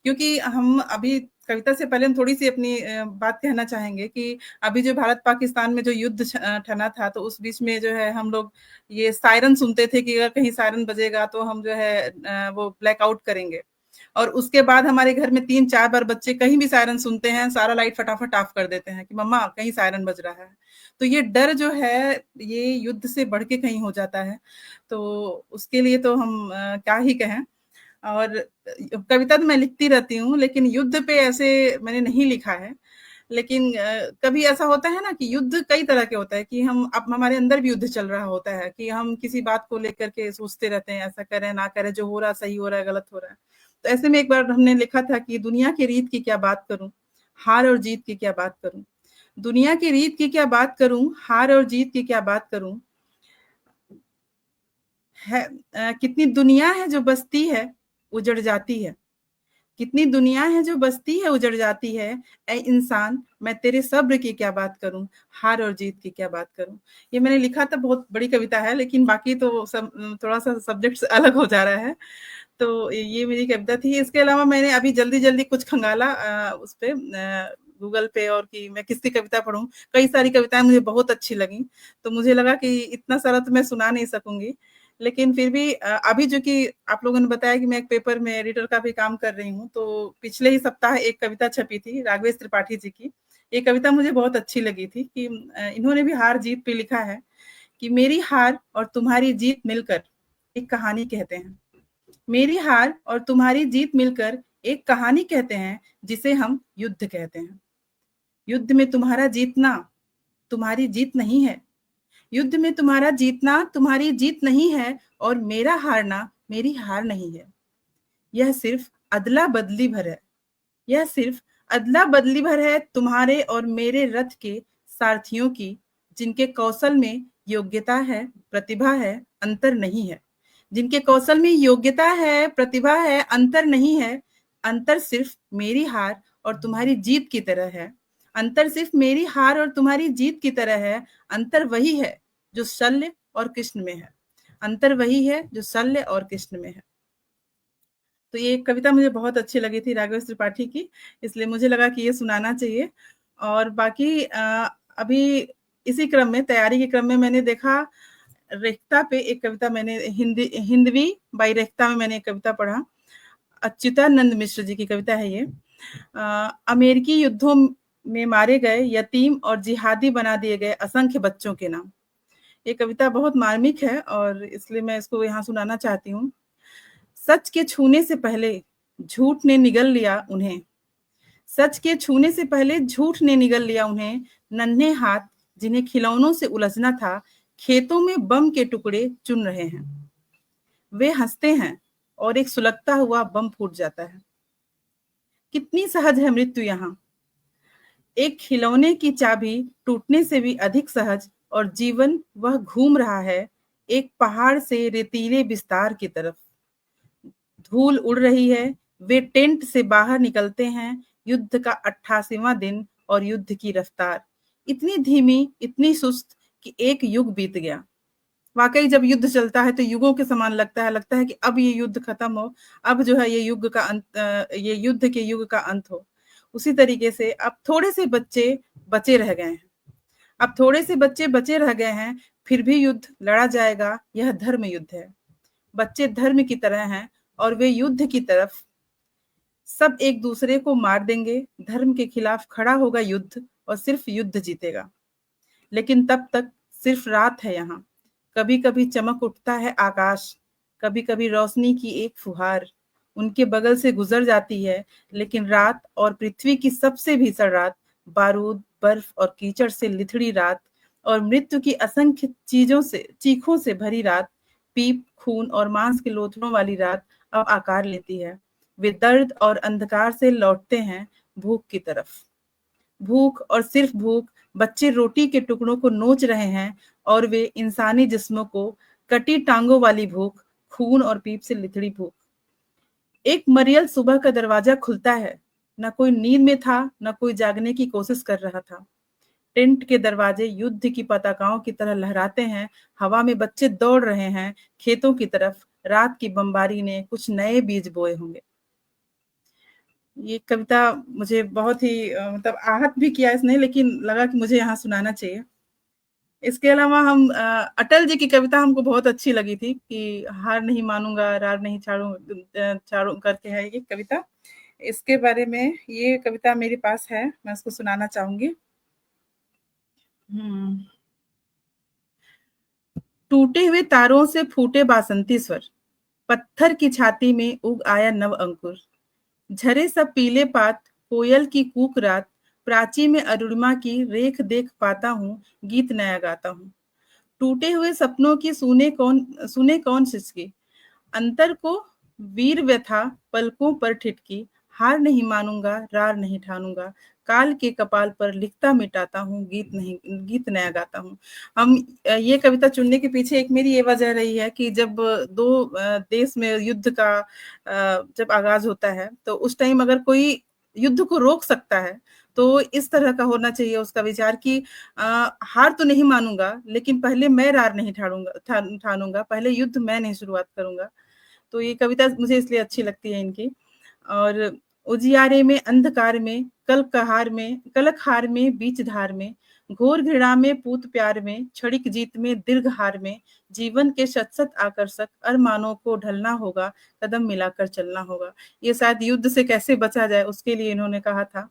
क्योंकि हम अभी कविता से पहले हम थोड़ी सी अपनी बात कहना चाहेंगे कि अभी जो भारत पाकिस्तान में जो युद्ध ठना था, तो उस बीच में जो है हम लोग ये सायरन सुनते थे कि अगर कहीं सायरन बजेगा तो हम जो है वो ब्लैकआउट करेंगे। और उसके बाद हमारे घर में 3-4 बार बच्चे कहीं भी सायरन सुनते हैं, सारा लाइट फटाफट ऑफ कर देते हैं कि मम्मा कहीं सायरन बज रहा है। तो ये डर जो है ये युद्ध से बढ़ के कहीं हो जाता है, तो उसके लिए तो हम क्या ही कहें। और कविता तो मैं लिखती रहती हूँ, लेकिन युद्ध पे ऐसे मैंने नहीं लिखा है। लेकिन कभी ऐसा होता है ना कि युद्ध कई तरह के होता है कि हम अब हमारे अंदर भी युद्ध चल रहा होता है कि हम किसी बात को लेकर के सोचते रहते हैं, ऐसा करें ना करें, जो हो रहा सही हो रहा है गलत हो रहा है। तो ऐसे में एक बार हमने लिखा था कि दुनिया की रीत की क्या बात करूं, हार और जीत की क्या बात करूं। दुनिया की रीत की क्या बात करूं, हार और जीत की क्या बात करूं। कितनी दुनिया है जो बसती है उजड़ जाती है, कितनी दुनिया है जो बसती है उजड़ जाती है। ऐ इंसान मैं तेरे सब्र की क्या बात करूं, हार और जीत की क्या बात करूं। ये मैंने लिखा था, बहुत बड़ी कविता है, लेकिन बाकी तो सब थोड़ा सा सब्जेक्ट से अलग हो जा रहा है। तो ये मेरी कविता थी। इसके अलावा मैंने अभी जल्दी जल्दी कुछ खंगाला उस पे गूगल पे, और कि मैं किसकी कविता पढ़ूं। कई सारी कविताएं मुझे बहुत अच्छी लगी, तो मुझे लगा कि इतना सारा तो मैं सुना नहीं सकूंगी, लेकिन फिर भी अभी जो कि आप लोगों ने बताया कि मैं एक पेपर में एडिटर का भी काम कर रही हूँ, तो पिछले ही सप्ताह एक कविता छपी थी राघवेश त्रिपाठी जी की। ये कविता मुझे बहुत अच्छी लगी थी कि इन्होंने भी हार जीत पे लिखा है कि मेरी हार और तुम्हारी जीत मिलकर एक कहानी कहते हैं। मेरी हार और तुम्हारी जीत मिलकर एक कहानी कहते हैं, जिसे हम युद्ध कहते हैं। युद्ध में तुम्हारा जीतना तुम्हारी जीत नहीं है, युद्ध में तुम्हारा जीतना तुम्हारी जीत नहीं है, और मेरा हारना मेरी हार नहीं है। यह सिर्फ अदला बदली भर है, यह सिर्फ अदला बदली भर है तुम्हारे और मेरे रथ के सारथियों की, जिनके कौशल में योग्यता है प्रतिभा है अंतर नहीं है। जिनके कौशल में योग्यता है प्रतिभा है अंतर नहीं है। अंतर सिर्फ मेरी हार और तुम्हारी जीत की तरह है, अंतर सिर्फ मेरी हार और तुम्हारी जीत की तरह है। अंतर वही है जो शल्य और कृष्ण में है, अंतर वही है जो शल्य और कृष्ण में है। तो ये कविता मुझे बहुत अच्छी लगी थी राघवेश त्रिपाठी की, इसलिए मुझे लगा कि ये सुनाना चाहिए। और बाकी अभी इसी क्रम में, तैयारी के क्रम में, मैंने देखा रेखता पे एक कविता, मैंने हिंदवी बाई रेखता में मैंने एक कविता पढ़ा। अच्युतानंद मिश्र जी की कविता है ये। अमेरिकी युद्धों में मारे गए यतीम और जिहादी बना दिए गए असंख्य बच्चों के नाम। ये कविता बहुत मार्मिक है और इसलिए मैं इसको यहाँ सुनाना चाहती हूँ। सच के छूने से पहले झूठ ने निगल लिया उन्हें, सच के छूने से पहले झूठ ने निगल लिया उन्हें। नन्हे हाथ जिन्हें खिलौनों से उलझना था, खेतों में बम के टुकड़े चुन रहे हैं। वे हंसते हैं और एक सुलगता हुआ बम फूट जाता है। कितनी सहज है मृत्यु यहाँ। एक खिलौने की चाबी टूटने से भी अधिक सहज, और जीवन वह घूम रहा है एक पहाड़ से रेतीले विस्तार की तरफ। धूल उड़ रही है, वे टेंट से बाहर निकलते हैं। युद्ध का 88वां दिन और युद्ध की रफ्तार इतनी धीमी, इतनी सुस्त कि एक युग बीत गया। वाकई जब युद्ध चलता है तो युगों के समान लगता है कि अब ये युद्ध खत्म हो, अब जो है ये युग का अंत, ये युद्ध के युग का अंत हो। उसी तरीके से अब थोड़े से बच्चे बचे रह गए हैं, अब थोड़े से बच्चे बचे रह गए हैं, फिर भी युद्ध लड़ा जाएगा। यह धर्म युद्ध है। बच्चे धर्म की तरह हैं और वे युद्ध की तरफ। सब एक दूसरे को मार देंगे, धर्म के खिलाफ खड़ा होगा युद्ध और सिर्फ युद्ध जीतेगा। लेकिन तब तक सिर्फ रात है यहाँ। कभी कभी चमक उठता है आकाश, कभी कभी रोशनी की एक फुहार उनके बगल से गुजर जाती है। लेकिन रात और पृथ्वी की सबसे भीषण रात, बारूद, बर्फ और कीचड़ से लिथड़ी रात और मृत्यु की असंख्य चीखों से भरी रात, पीप, खून और मांस के लोथड़ों वाली रात अब आकार लेती है। वे दर्द और अंधकार से लौटते हैं भूख की तरफ। भूख और सिर्फ भूख। बच्चे रोटी के टुकड़ों को नोच रहे हैं और वे इंसानी जिस्मों को कटी टांगों वाली भूख, खून और पीप से लिथड़ी भूख। एक मरियल सुबह का दरवाजा खुलता है। न कोई नींद में था, न कोई जागने की कोशिश कर रहा था। टेंट के दरवाजे युद्ध की पताकाओं की तरह लहराते हैं। हवा में बच्चे दौड़ रहे हैं खेतों की तरफ। रात की बमबारी ने कुछ नए बीज बोए होंगे। ये कविता मुझे बहुत ही मतलब आहत भी किया इसने, लेकिन लगा कि मुझे यहाँ सुनाना चाहिए। इसके अलावा हम अटल जी की कविता हमको बहुत अच्छी लगी थी कि हार नहीं मानूंगा, रार नहीं छाड़ू करके है ये कविता। इसके बारे में ये कविता मेरे पास है, मैं उसको सुनाना चाहूंगी। टूटे हुए तारों से फूटे बासंती स्वर, पत्थर की छाती में उग आया नव अंकुर। झरे सब पीले पात, कोयल की कूक रात, प्राची में अरुणिमा की रेख देख पाता हूँ, गीत नया गाता हूँ। टूटे हुए सपनों की सुने कौन सिसकी, अंतर को वीर व्यथा पलकों पर ठिठकी। हार नहीं मानूंगा, रार नहीं ठानूंगा, काल के कपाल पर लिखता मिटाता हूँ, गीत नया गाता हूँ। हम ये कविता चुनने के पीछे एक मेरी ये वजह रही है कि जब दो देश में युद्ध का जब आगाज होता है तो उस टाइम अगर कोई युद्ध को रोक सकता है तो इस तरह का होना चाहिए उसका विचार कि हार तो नहीं मानूंगा, लेकिन पहले मैं रार नहीं ठानूंगा, पहले युद्ध मैं नहीं शुरुआत करूंगा। तो ये कविता मुझे इसलिए अच्छी लगती है इनकी। और उजियारे में, अंधकार में, कलकहार में, बीच धार में, घोर घृणा में, पूत प्यार में, क्षणिक जीत में, दीर्घ हार में, जीवन के शत आकर्षक अरमानों को ढलना होगा, कदम मिलाकर चलना होगा। ये शायद युद्ध से कैसे बचा जाए उसके लिए इन्होंने कहा था।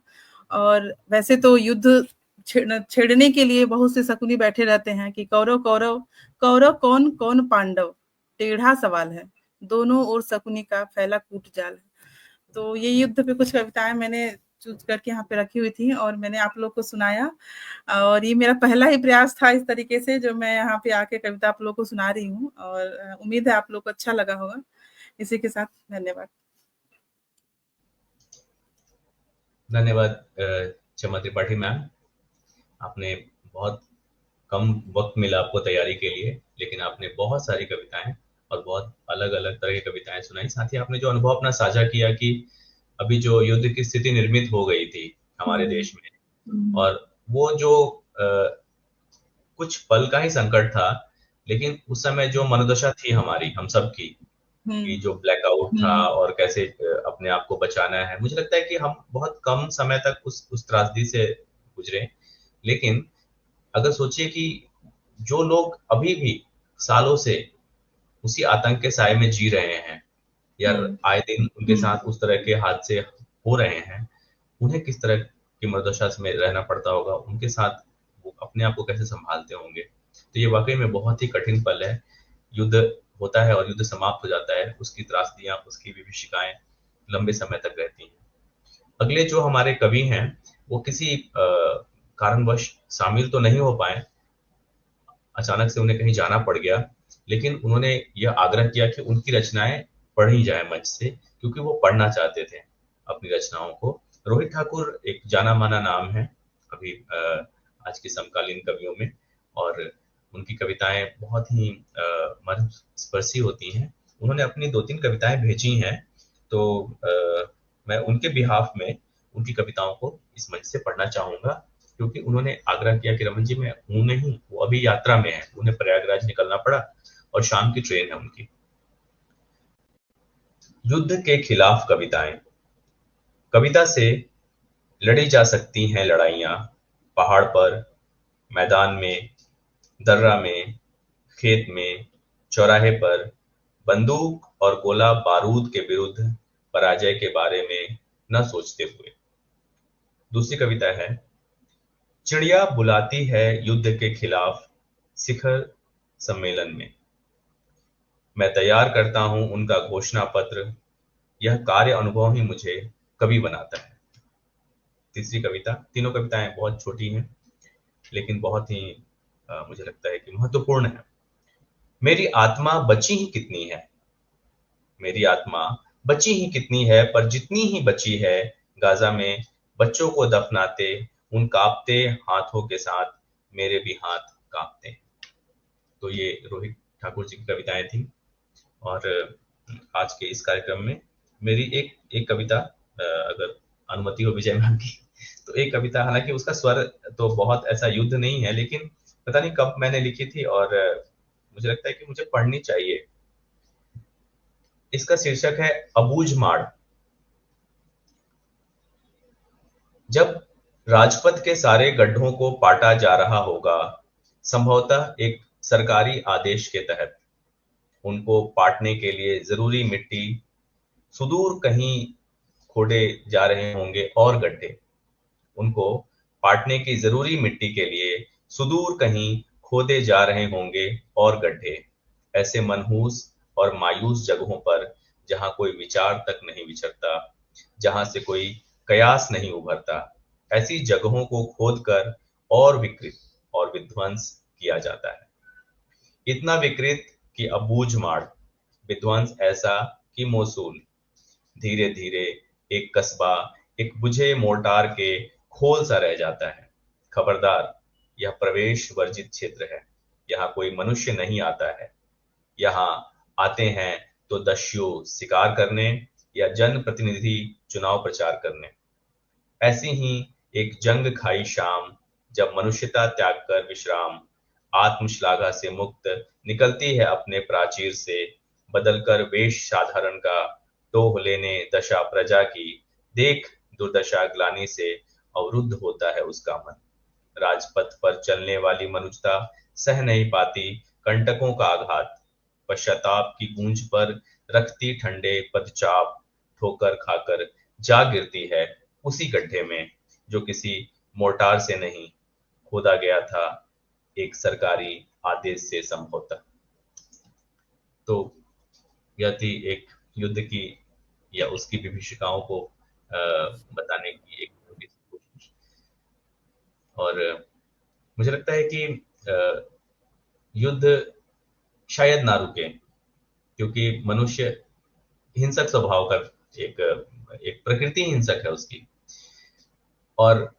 और वैसे तो युद्ध छेड़ने के लिए बहुत से शकुनी बैठे रहते हैं कि कौरव कौन पांडव, टेढ़ा सवाल है, दोनों ओर शकुनी का फैला कूट जाल है। तो ये युद्ध पे कुछ कविताएं मैंने चूज करके यहाँ पे रखी हुई थी और मैंने आप लोग को सुनाया। और ये मेरा पहला ही प्रयास था इस तरीके से जो मैं यहाँ पे आके कविता आप लोग को सुना रही हूँ, और उम्मीद है आप लोग को अच्छा लगा होगा। इसी के साथ धन्यवाद। धन्यवाद क्षमा त्रिपाठी मैम, आपने बहुत कम वक्त मिला आपको तैयारी के लिए, लेकिन आपने बहुत सारी कविताएं और बहुत अलग अलग तरह की कविताएं सुनाई। साथ ही आपने जो अनुभव अपना साझा किया कि अभी जो युद्ध की स्थिति निर्मित हो गई थी हमारे देश में, और वो जो कुछ पल का ही संकट था, लेकिन उस समय जो मनोदशा थी हमारी, हम सब की, कि जो ब्लैकआउट था और कैसे अपने आप को बचाना है, मुझे लगता है कि हम बहुत कम समय तक उस त्रासदी से गुजरे। लेकिन अगर सोचिए कि जो लोग अभी भी सालों से उसी आतंक के साए में जी रहे हैं, या आए दिन उनके साथ उस तरह के हादसे हो रहे हैं, उन्हें किस तरह की मनोदशा में रहना पड़ता होगा, उनके साथ वो अपने आप को कैसे संभालते होंगे। तो ये वाकई में बहुत ही कठिन पल है। युद्ध होता है और युद्ध समाप्त हो जाता है, उसकी त्रासदियां, उसकी विभीषिकाएं लंबे समय तक रहती हैं। अगले जो हमारे कवि हैं वो किसी कारणवश शामिल तो नहीं हो पाए, अचानक से उन्हें कहीं जाना पड़ गया, लेकिन उन्होंने यह आग्रह किया कि उनकी रचनाएं पढ़ी जाए मंच से, क्योंकि वो पढ़ना चाहते थे। अपनी रचनाओं को। रोहित ठाकुर एक जाना माना नाम है अभी आज के समकालीन कवियों में, और उनकी कविताएं बहुत ही मर्मस्पर्शी होती हैं। उन्होंने अपनी 2-3 कविताएं भेजी हैं, तो मैं उनके बिहाफ में उनकी कविताओं को इस मंच से पढ़ना चाहूंगा, क्योंकि उन्होंने आग्रह किया कि रमन जी मैं हूं नहीं, वो अभी यात्रा में है, उन्हें प्रयागराज निकलना पड़ा और शाम की ट्रेन है उनकी। युद्ध के खिलाफ कविताएं। कविता से लड़ी जा सकती हैं लड़ाइयां, पहाड़ पर, मैदान में, दर्रा में, खेत में, चौराहे पर, बंदूक और गोला बारूद के विरुद्ध पराजय के बारे में न सोचते हुए। दूसरी कविता है, चिड़िया बुलाती है युद्ध के खिलाफ शिखर सम्मेलन में, मैं तैयार करता हूं उनका घोषणा पत्र, यह कार्य अनुभव ही मुझे कवि बनाता है। तीसरी कविता, तीनों कविताएं बहुत छोटी हैं लेकिन बहुत ही मुझे लगता है कि महत्वपूर्ण है। मेरी आत्मा बची ही कितनी है, मेरी आत्मा बची ही कितनी है, पर जितनी ही बची है गाजा में बच्चों को दफनाते उन कांपते हाथों के साथ मेरे भी हाथ कांपते हैं। तो ये रोहित ठाकुर जी की कविताएं थी। और आज के इस कार्यक्रम में मेरी एक कविता, अगर अनुमति हो विजय मैम की, तो एक कविता, हालांकि उसका स्वर तो बहुत ऐसा युद्ध नहीं है, लेकिन पता नहीं कब मैंने लिखी थी और मुझे लगता है कि मुझे पढ़नी चाहिए। इसका शीर्षक है अबूझ माड़। जब राजपथ के सारे गड्ढों को पाटा जा रहा होगा, संभवतः एक सरकारी आदेश के तहत, उनको पाटने के लिए जरूरी मिट्टी सुदूर कहीं खोदे जा रहे होंगे और गड्ढे, उनको पाटने की जरूरी मिट्टी के लिए सुदूर कहीं खोदे जा रहे होंगे और गड्ढे। ऐसे मनहूस और मायूस जगहों पर जहां कोई विचार तक नहीं विचरता, जहां से कोई कयास नहीं उभरता, ऐसी जगहों को खोदकर और विकृत और विध्वंस किया जाता है। इतना विकृत कि अबूझ माड़, विध्वंस ऐसा कि मोसूल धीरे धीरे एक कस्बा, एक बुझे मोर्टार के खोल सा रह जाता है। खबरदार, यह प्रवेश वर्जित क्षेत्र है, यहाँ कोई मनुष्य नहीं आता है। यहाँ आते हैं तो दस्यु शिकार करने या जनप्रतिनिधि चुनाव प्रचार करने। ऐसी ही एक जंग खाई शाम, जब मनुष्यता त्याग कर विश्राम, आत्मश्लाघा से मुक्त निकलती है अपने प्राचीर से, बदलकर वेश साधारण का, टोह लेने दशा प्रजा की, देख दुर्दशा ग्लानि से अवरुद्ध होता है उसका मन। राजपथ पर चलने वाली मनुष्यता सह नहीं पाती कंटकों का आघात, पश्चाताप की गूंज पर रखती ठंडे पदचाप, ठोकर खाकर जा गिरती है उसी गड्ढे में जो किसी मोर्टार से नहीं खोदा गया था, एक सरकारी आदेश से संभवतः। तो यह थी एक युद्ध की या उसकी विभीषिकाओं को बताने की एक कोशिश। और मुझे लगता है कि युद्ध शायद ना रुके, क्योंकि मनुष्य हिंसक स्वभाव का एक प्रकृति हिंसक है उसकी, और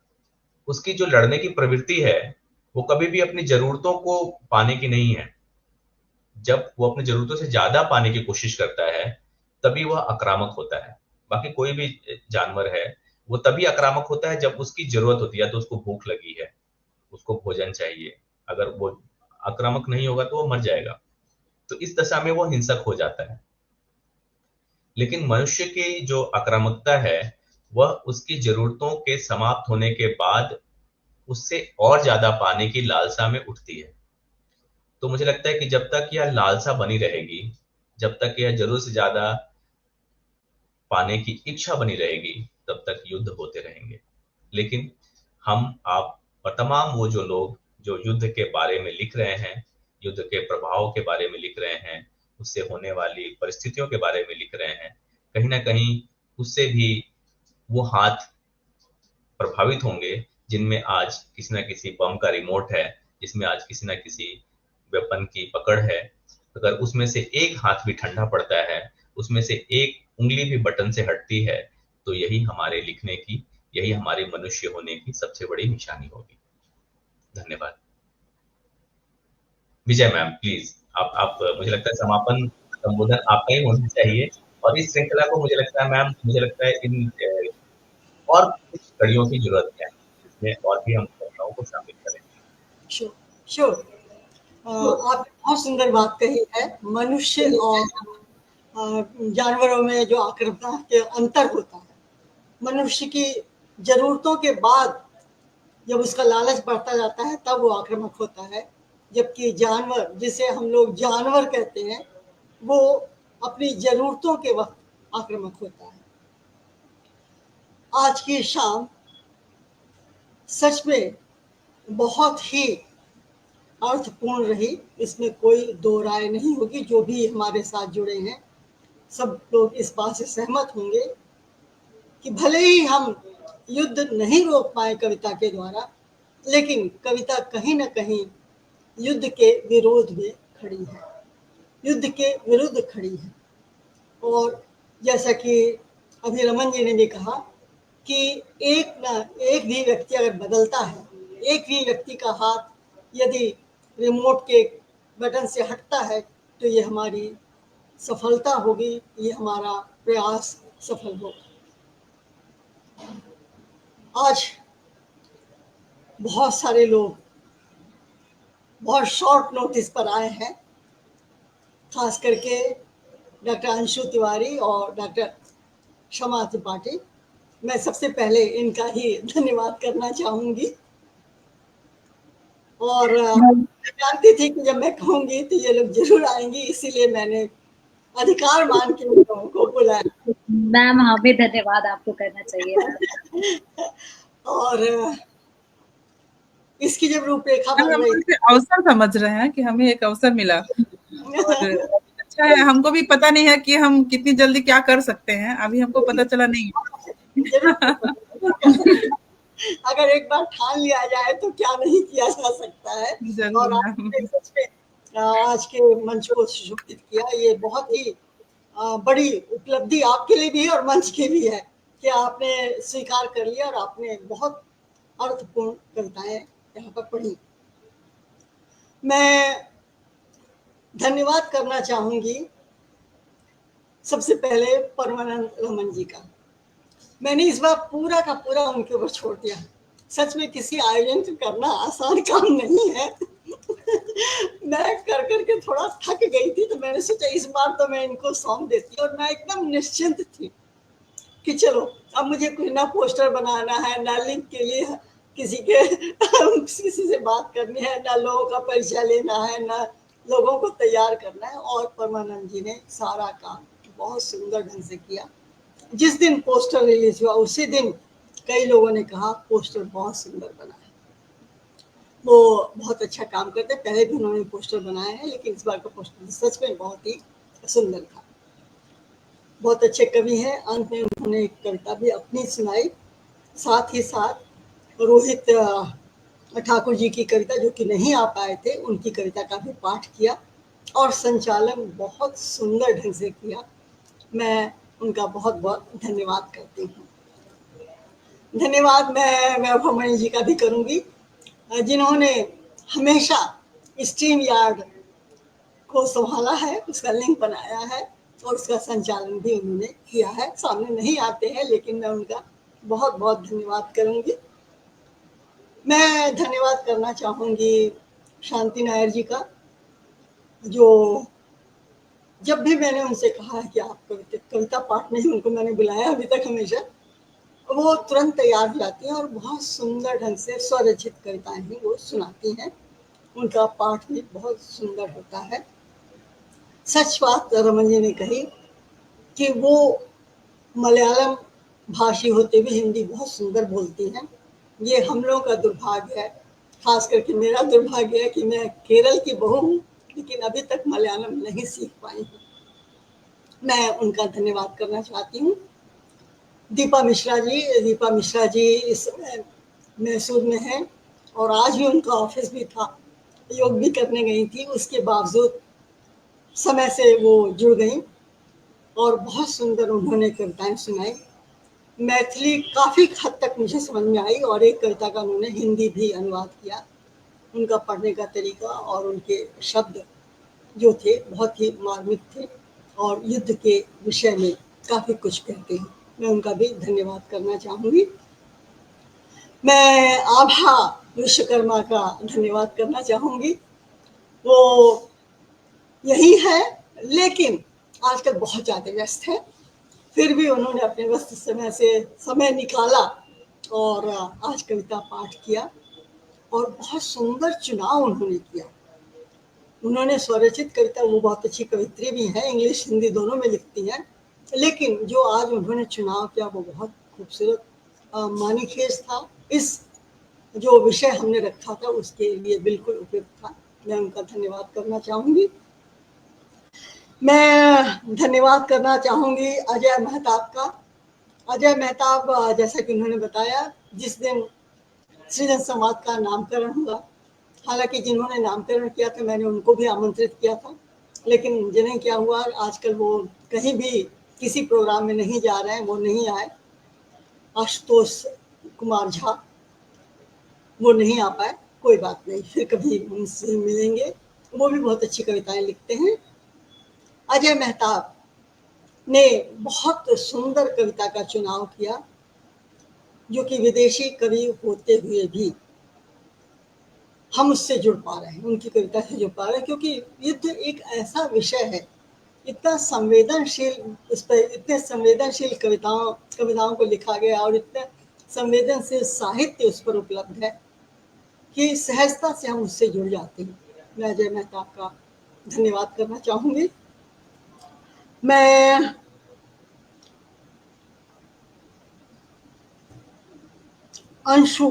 उसकी जो लड़ने की प्रवृत्ति है वो कभी भी अपनी जरूरतों को पाने की नहीं है। जब वो अपनी जरूरतों से ज्यादा पाने की कोशिश करता है तभी वह आक्रामक होता है। बाकी कोई भी जानवर है वो तभी आक्रामक होता है जब उसकी जरूरत होती है, तो उसको भूख लगी है, उसको भोजन चाहिए। अगर वो आक्रामक नहीं होगा तो वो मर जाएगा। तो इस दशा में वो हिंसक हो जाता है। लेकिन मनुष्य की जो आक्रामकता है वह उसकी जरूरतों के समाप्त होने के बाद उससे और ज्यादा पाने की लालसा में उठती है। तो मुझे लगता है कि जब तक यह लालसा बनी रहेगी, जब तक यह जरूरत से ज्यादा पाने की इच्छा बनी रहेगी, तब तक युद्ध होते रहेंगे। लेकिन हम, आप और तमाम वो जो लोग जो युद्ध के बारे में लिख रहे हैं, युद्ध के प्रभाव के बारे में लिख रहे हैं, उससे होने वाली परिस्थितियों के बारे में लिख रहे हैं, कहीं ना कहीं उससे भी वो हाथ प्रभावित होंगे जिनमें आज किसी ना किसी बम का रिमोट है, जिसमें आज किसी ना किसी वेपन की पकड़ है। अगर उसमें से एक हाथ भी ठंडा पड़ता है, उसमें से एक उंगली भी बटन से हटती है, तो यही हमारे लिखने की, यही हमारे मनुष्य होने की सबसे बड़ी निशानी होगी। धन्यवाद। विजय मैम प्लीज, आप मुझे लगता है समापन संबोधन आपका ही होना चाहिए, और इस श्रृंखला को मुझे लगता है मैम, मुझे लगता है इन और कुछ कड़ियों की जरूरत है जिसमें और भी हम घटनाओं को शामिल करें। श्योर आपने बहुत सुंदर बात कही है। मनुष्य और जानवरों में जो आक्रामकता के अंतर होता है, मनुष्य की जरूरतों के बाद जब उसका लालच बढ़ता जाता है तब वो आक्रामक होता है, जबकि जानवर, जिसे हम लोग जानवर कहते हैं, वो अपनी जरूरतों के वक्त आक्रामक होता है। आज की शाम सच में बहुत ही अर्थपूर्ण रही, इसमें कोई दो राय नहीं होगी। जो भी हमारे साथ जुड़े हैं सब लोग इस बात से सहमत होंगे कि भले ही हम युद्ध नहीं रोक पाए कविता के द्वारा, लेकिन कविता कहीं ना कहीं युद्ध के विरोध में खड़ी है, युद्ध के विरुद्ध खड़ी है। और जैसा कि अभी रमन जी ने भी कहा कि एक भी व्यक्ति अगर बदलता है, एक भी व्यक्ति का हाथ यदि रिमोट के बटन से हटता है, तो ये हमारी सफलता होगी, ये हमारा प्रयास सफल होगा। आज बहुत सारे लोग बहुत शॉर्ट नोटिस पर आए हैं, खास करके डॉक्टर अंशु तिवारी और डॉक्टर क्षमा त्रिपाठी। मैं सबसे पहले इनका ही धन्यवाद करना चाहूंगी, और जानती थी कि जब मैं कहूंगी तो ये लोग जरूर आएंगी, इसीलिए मैंने अधिकार मान के उन लोगों को बुलाया। मैम हमें धन्यवाद आपको करना चाहिए। और इसकी जब रूपरेखा हम बन रही, अवसर समझ रहे हैं कि हमें एक अवसर मिला, और अच्छा है, हमको भी पता नहीं है कि हम कितनी जल्दी क्या कर सकते हैं, अभी हमको पता चला नहीं। अगर एक बार ठान लिया जाए तो क्या नहीं किया जा सकता है। और सच में आज के मंच को सुशोभित किया, ये बहुत ही बड़ी उपलब्धि आपके लिए भी है और मंच के भी है कि आपने स्वीकार कर लिया और आपने बहुत अर्थपूर्ण कविताएं यहाँ पर पढ़ी। मैं धन्यवाद करना चाहूंगी सबसे पहले परमानंद रमन जी का। मैंने इस बार पूरा का पूरा उनके ऊपर छोड़ दिया। सच में किसी आयोजन को करना आसान काम नहीं है। मैं कर करके थोड़ा थक गई थी, तो मैंने सोचा इस बार तो मैं इनको सौंप देती, और मैं एकदम निश्चिंत थी कि चलो अब मुझे कोई ना पोस्टर बनाना है, ना लिंक के लिए किसी से बात करनी है, ना लोगों का परिचय लेना है, ना लोगों को तैयार करना है। और परमानंद जी ने सारा काम बहुत सुंदर ढंग से किया। जिस दिन पोस्टर रिलीज हुआ उसी दिन कई लोगों ने कहा पोस्टर बहुत सुंदर बना है। वो बहुत अच्छा काम करते, पहले भी उन्होंने पोस्टर बनाए हैं, लेकिन इस बार का पोस्टर सच में बहुत ही सुंदर था। बहुत अच्छे कवि हैं। अंत में उन्होंने एक कविता भी अपनी सुनाई, साथ ही साथ रोहित ठाकुर जी की कविता, जो कि नहीं आ पाए थे, उनकी कविता का भी पाठ किया और संचालन बहुत सुंदर ढंग से किया। मैं उनका बहुत बहुत धन्यवाद करती हूँ। धन्यवाद मैं वैभव मणि जी का भी करूँगी, जिन्होंने हमेशा स्ट्रीम यार्ड को संभाला है, उसका लिंक बनाया है और उसका संचालन भी उन्होंने किया है। सामने नहीं आते हैं, लेकिन मैं उनका बहुत बहुत धन्यवाद करूँगी। मैं धन्यवाद करना चाहूँगी शांति नायर जी का, जो जब भी मैंने उनसे कहा है कि आप कविता पाठ नहीं, उनको मैंने बुलाया अभी तक हमेशा, वो तुरंत तैयार हो जाती हैं और बहुत सुंदर ढंग से स्वरचित कविताएं ही वो सुनाती हैं। उनका पाठ भी बहुत सुंदर होता है। सच बात रमन जी ने कही कि वो मलयालम भाषी होते हुए हिंदी बहुत सुंदर बोलती हैं। ये हम लोगों का दुर्भाग्य है, खास करके मेरा दुर्भाग्य है कि मैं केरल की बहू हूँ, लेकिन अभी तक मलयालम नहीं सीख पाई हूँ। मैं उनका धन्यवाद करना चाहती हूँ। दीपा मिश्रा जी इस समय मैसूर में हैं और आज भी उनका ऑफिस भी था, योग भी करने गई थी, उसके बावजूद समय से वो जुड़ गई और बहुत सुंदर उन्होंने कविताएं सुनाई। मैथिली काफ़ी हद तक मुझे समझ में आई, और एक कविता का उन्होंने हिंदी भी अनुवाद किया। उनका पढ़ने का तरीका और उनके शब्द जो थे बहुत ही मार्मिक थे और युद्ध के विषय में काफ़ी कुछ कहते हैं। मैं उनका भी धन्यवाद करना चाहूँगी। मैं आभा विश्वकर्मा का धन्यवाद करना चाहूँगी। वो यही है, लेकिन आजकल बहुत ज़्यादा व्यस्त है, फिर भी उन्होंने अपने व्यस्त समय से समय निकाला और आज कविता पाठ किया और बहुत सुंदर चुनाव उन्होंने किया। उन्होंने स्वरचित कविता, वो बहुत अच्छी कवित्री भी हैं, इंग्लिश हिंदी दोनों में लिखती हैं, लेकिन जो आज उन्होंने चुनाव किया वो बहुत खूबसूरत मानीखेज था। इस जो विषय हमने रखा था उसके लिए बिल्कुल उपयुक्त था। मैं उनका धन्यवाद करना चाहूँगी। मैं धन्यवाद करना चाहूँगी अजय मेहताब का। अजय मेहताब, जैसा कि उन्होंने बताया, जिस दिन सृजन संवाद का नामकरण हुआ, हालांकि जिन्होंने नामकरण किया था मैंने उनको भी आमंत्रित किया था, लेकिन जिन्हें क्या हुआ, आजकल वो कहीं भी किसी प्रोग्राम में नहीं जा रहे हैं, वो नहीं आए। आशुतोष कुमार झा, वो नहीं आ पाए, कोई बात नहीं, फिर कभी उनसे मिलेंगे। वो भी बहुत अच्छी कविताएं लिखते हैं। अजय मेहताब ने बहुत सुंदर कविता का चुनाव किया, जो कि विदेशी कवि होते हुए भी हम उससे जुड़ पा रहे हैं, उनकी कविता से जुड़ पा रहे हैं, क्योंकि युद्ध एक ऐसा विषय है, इतना संवेदनशील, उस पर इतने संवेदनशील कविताओं को लिखा गया और इतने संवेदनशील साहित्य उस पर उपलब्ध है कि सहजता से हम उससे जुड़ जाते हैं। मैं अजय मेहताब का धन्यवाद करना चाहूँगी। मैं अंशु,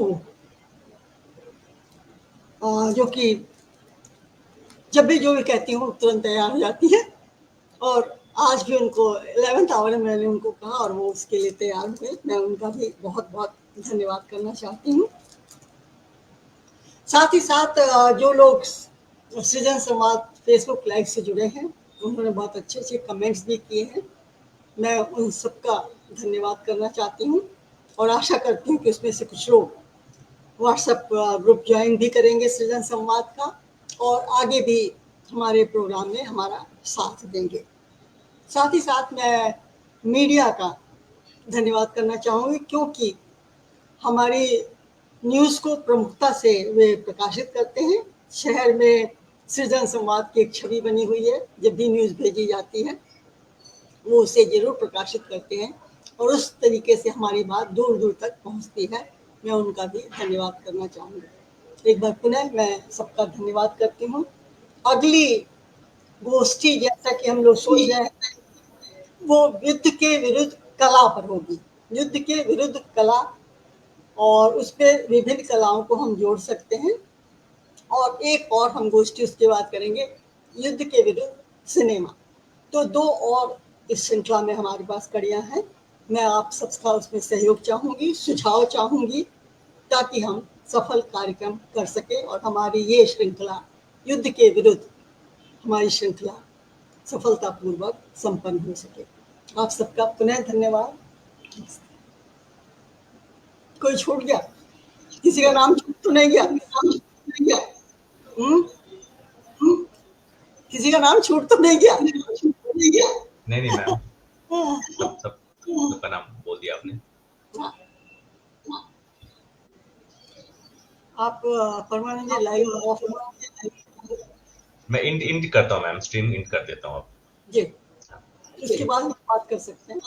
जो कि जब भी जो भी कहती हूँ तुरंत तैयार हो जाती है, और आज भी उनको 11th आवर में मैंने उनको कहा और वो उसके लिए तैयार हुए। मैं उनका भी बहुत बहुत धन्यवाद करना चाहती हूँ। साथ ही साथ जो लोग सृजन संवाद फेसबुक लाइव से जुड़े हैं, उन्होंने बहुत अच्छे अच्छे कमेंट्स भी किए हैं। मैं उन सबका धन्यवाद करना चाहती हूँ और आशा करती हूँ कि उसमें से कुछ लोग व्हाट्सएप ग्रुप ज्वाइन भी करेंगे सृजन संवाद का, और आगे भी हमारे प्रोग्राम में हमारा साथ देंगे। साथ ही साथ मैं मीडिया का धन्यवाद करना चाहूँगी, क्योंकि हमारी न्यूज़ को प्रमुखता से वे प्रकाशित करते हैं। शहर में सृजन संवाद की एक छवि बनी हुई है, जब भी न्यूज़ भेजी जाती है वो उसे जरूर प्रकाशित करते हैं और उस तरीके से हमारी बात दूर दूर तक पहुंचती है। मैं उनका भी धन्यवाद करना चाहूँगी। एक बार पुनः मैं सबका धन्यवाद करती हूँ। अगली गोष्ठी, जैसा कि हम लोग सोच रहे हैं, वो युद्ध के विरुद्ध कला पर होगी। युद्ध के विरुद्ध कला, और उस पर विभिन्न कलाओं को हम जोड़ सकते हैं। और एक और हम गोष्ठी उसके बाद करेंगे, युद्ध के विरुद्ध सिनेमा। तो 2 और इस श्रृंखला में हमारे पास कड़ियाँ हैं। मैं आप सबका उसमें सहयोग चाहूँगी, सुझाव चाहूँगी, ताकि हम सफल कार्यक्रम कर सकें और हमारी ये श्रृंखला, युद्ध के विरुद्ध हमारी श्रृंखला, सफलतापूर्वक संपन्न हो सके। आप सबका पुनः धन्यवाद। कोई छूट गया? किसी का नाम छूट तो नहीं गया? किसी का नाम छूट तो नहीं गया? नहीं मैम, सब का नाम बोल दिया आपने। आप परमानेंट लाइव ऑफ, मैं इंड करता हूँ मैम, स्ट्रीम इंड कर देता हूँ अब जी, उसके बाद हम बात कर सकते हैं।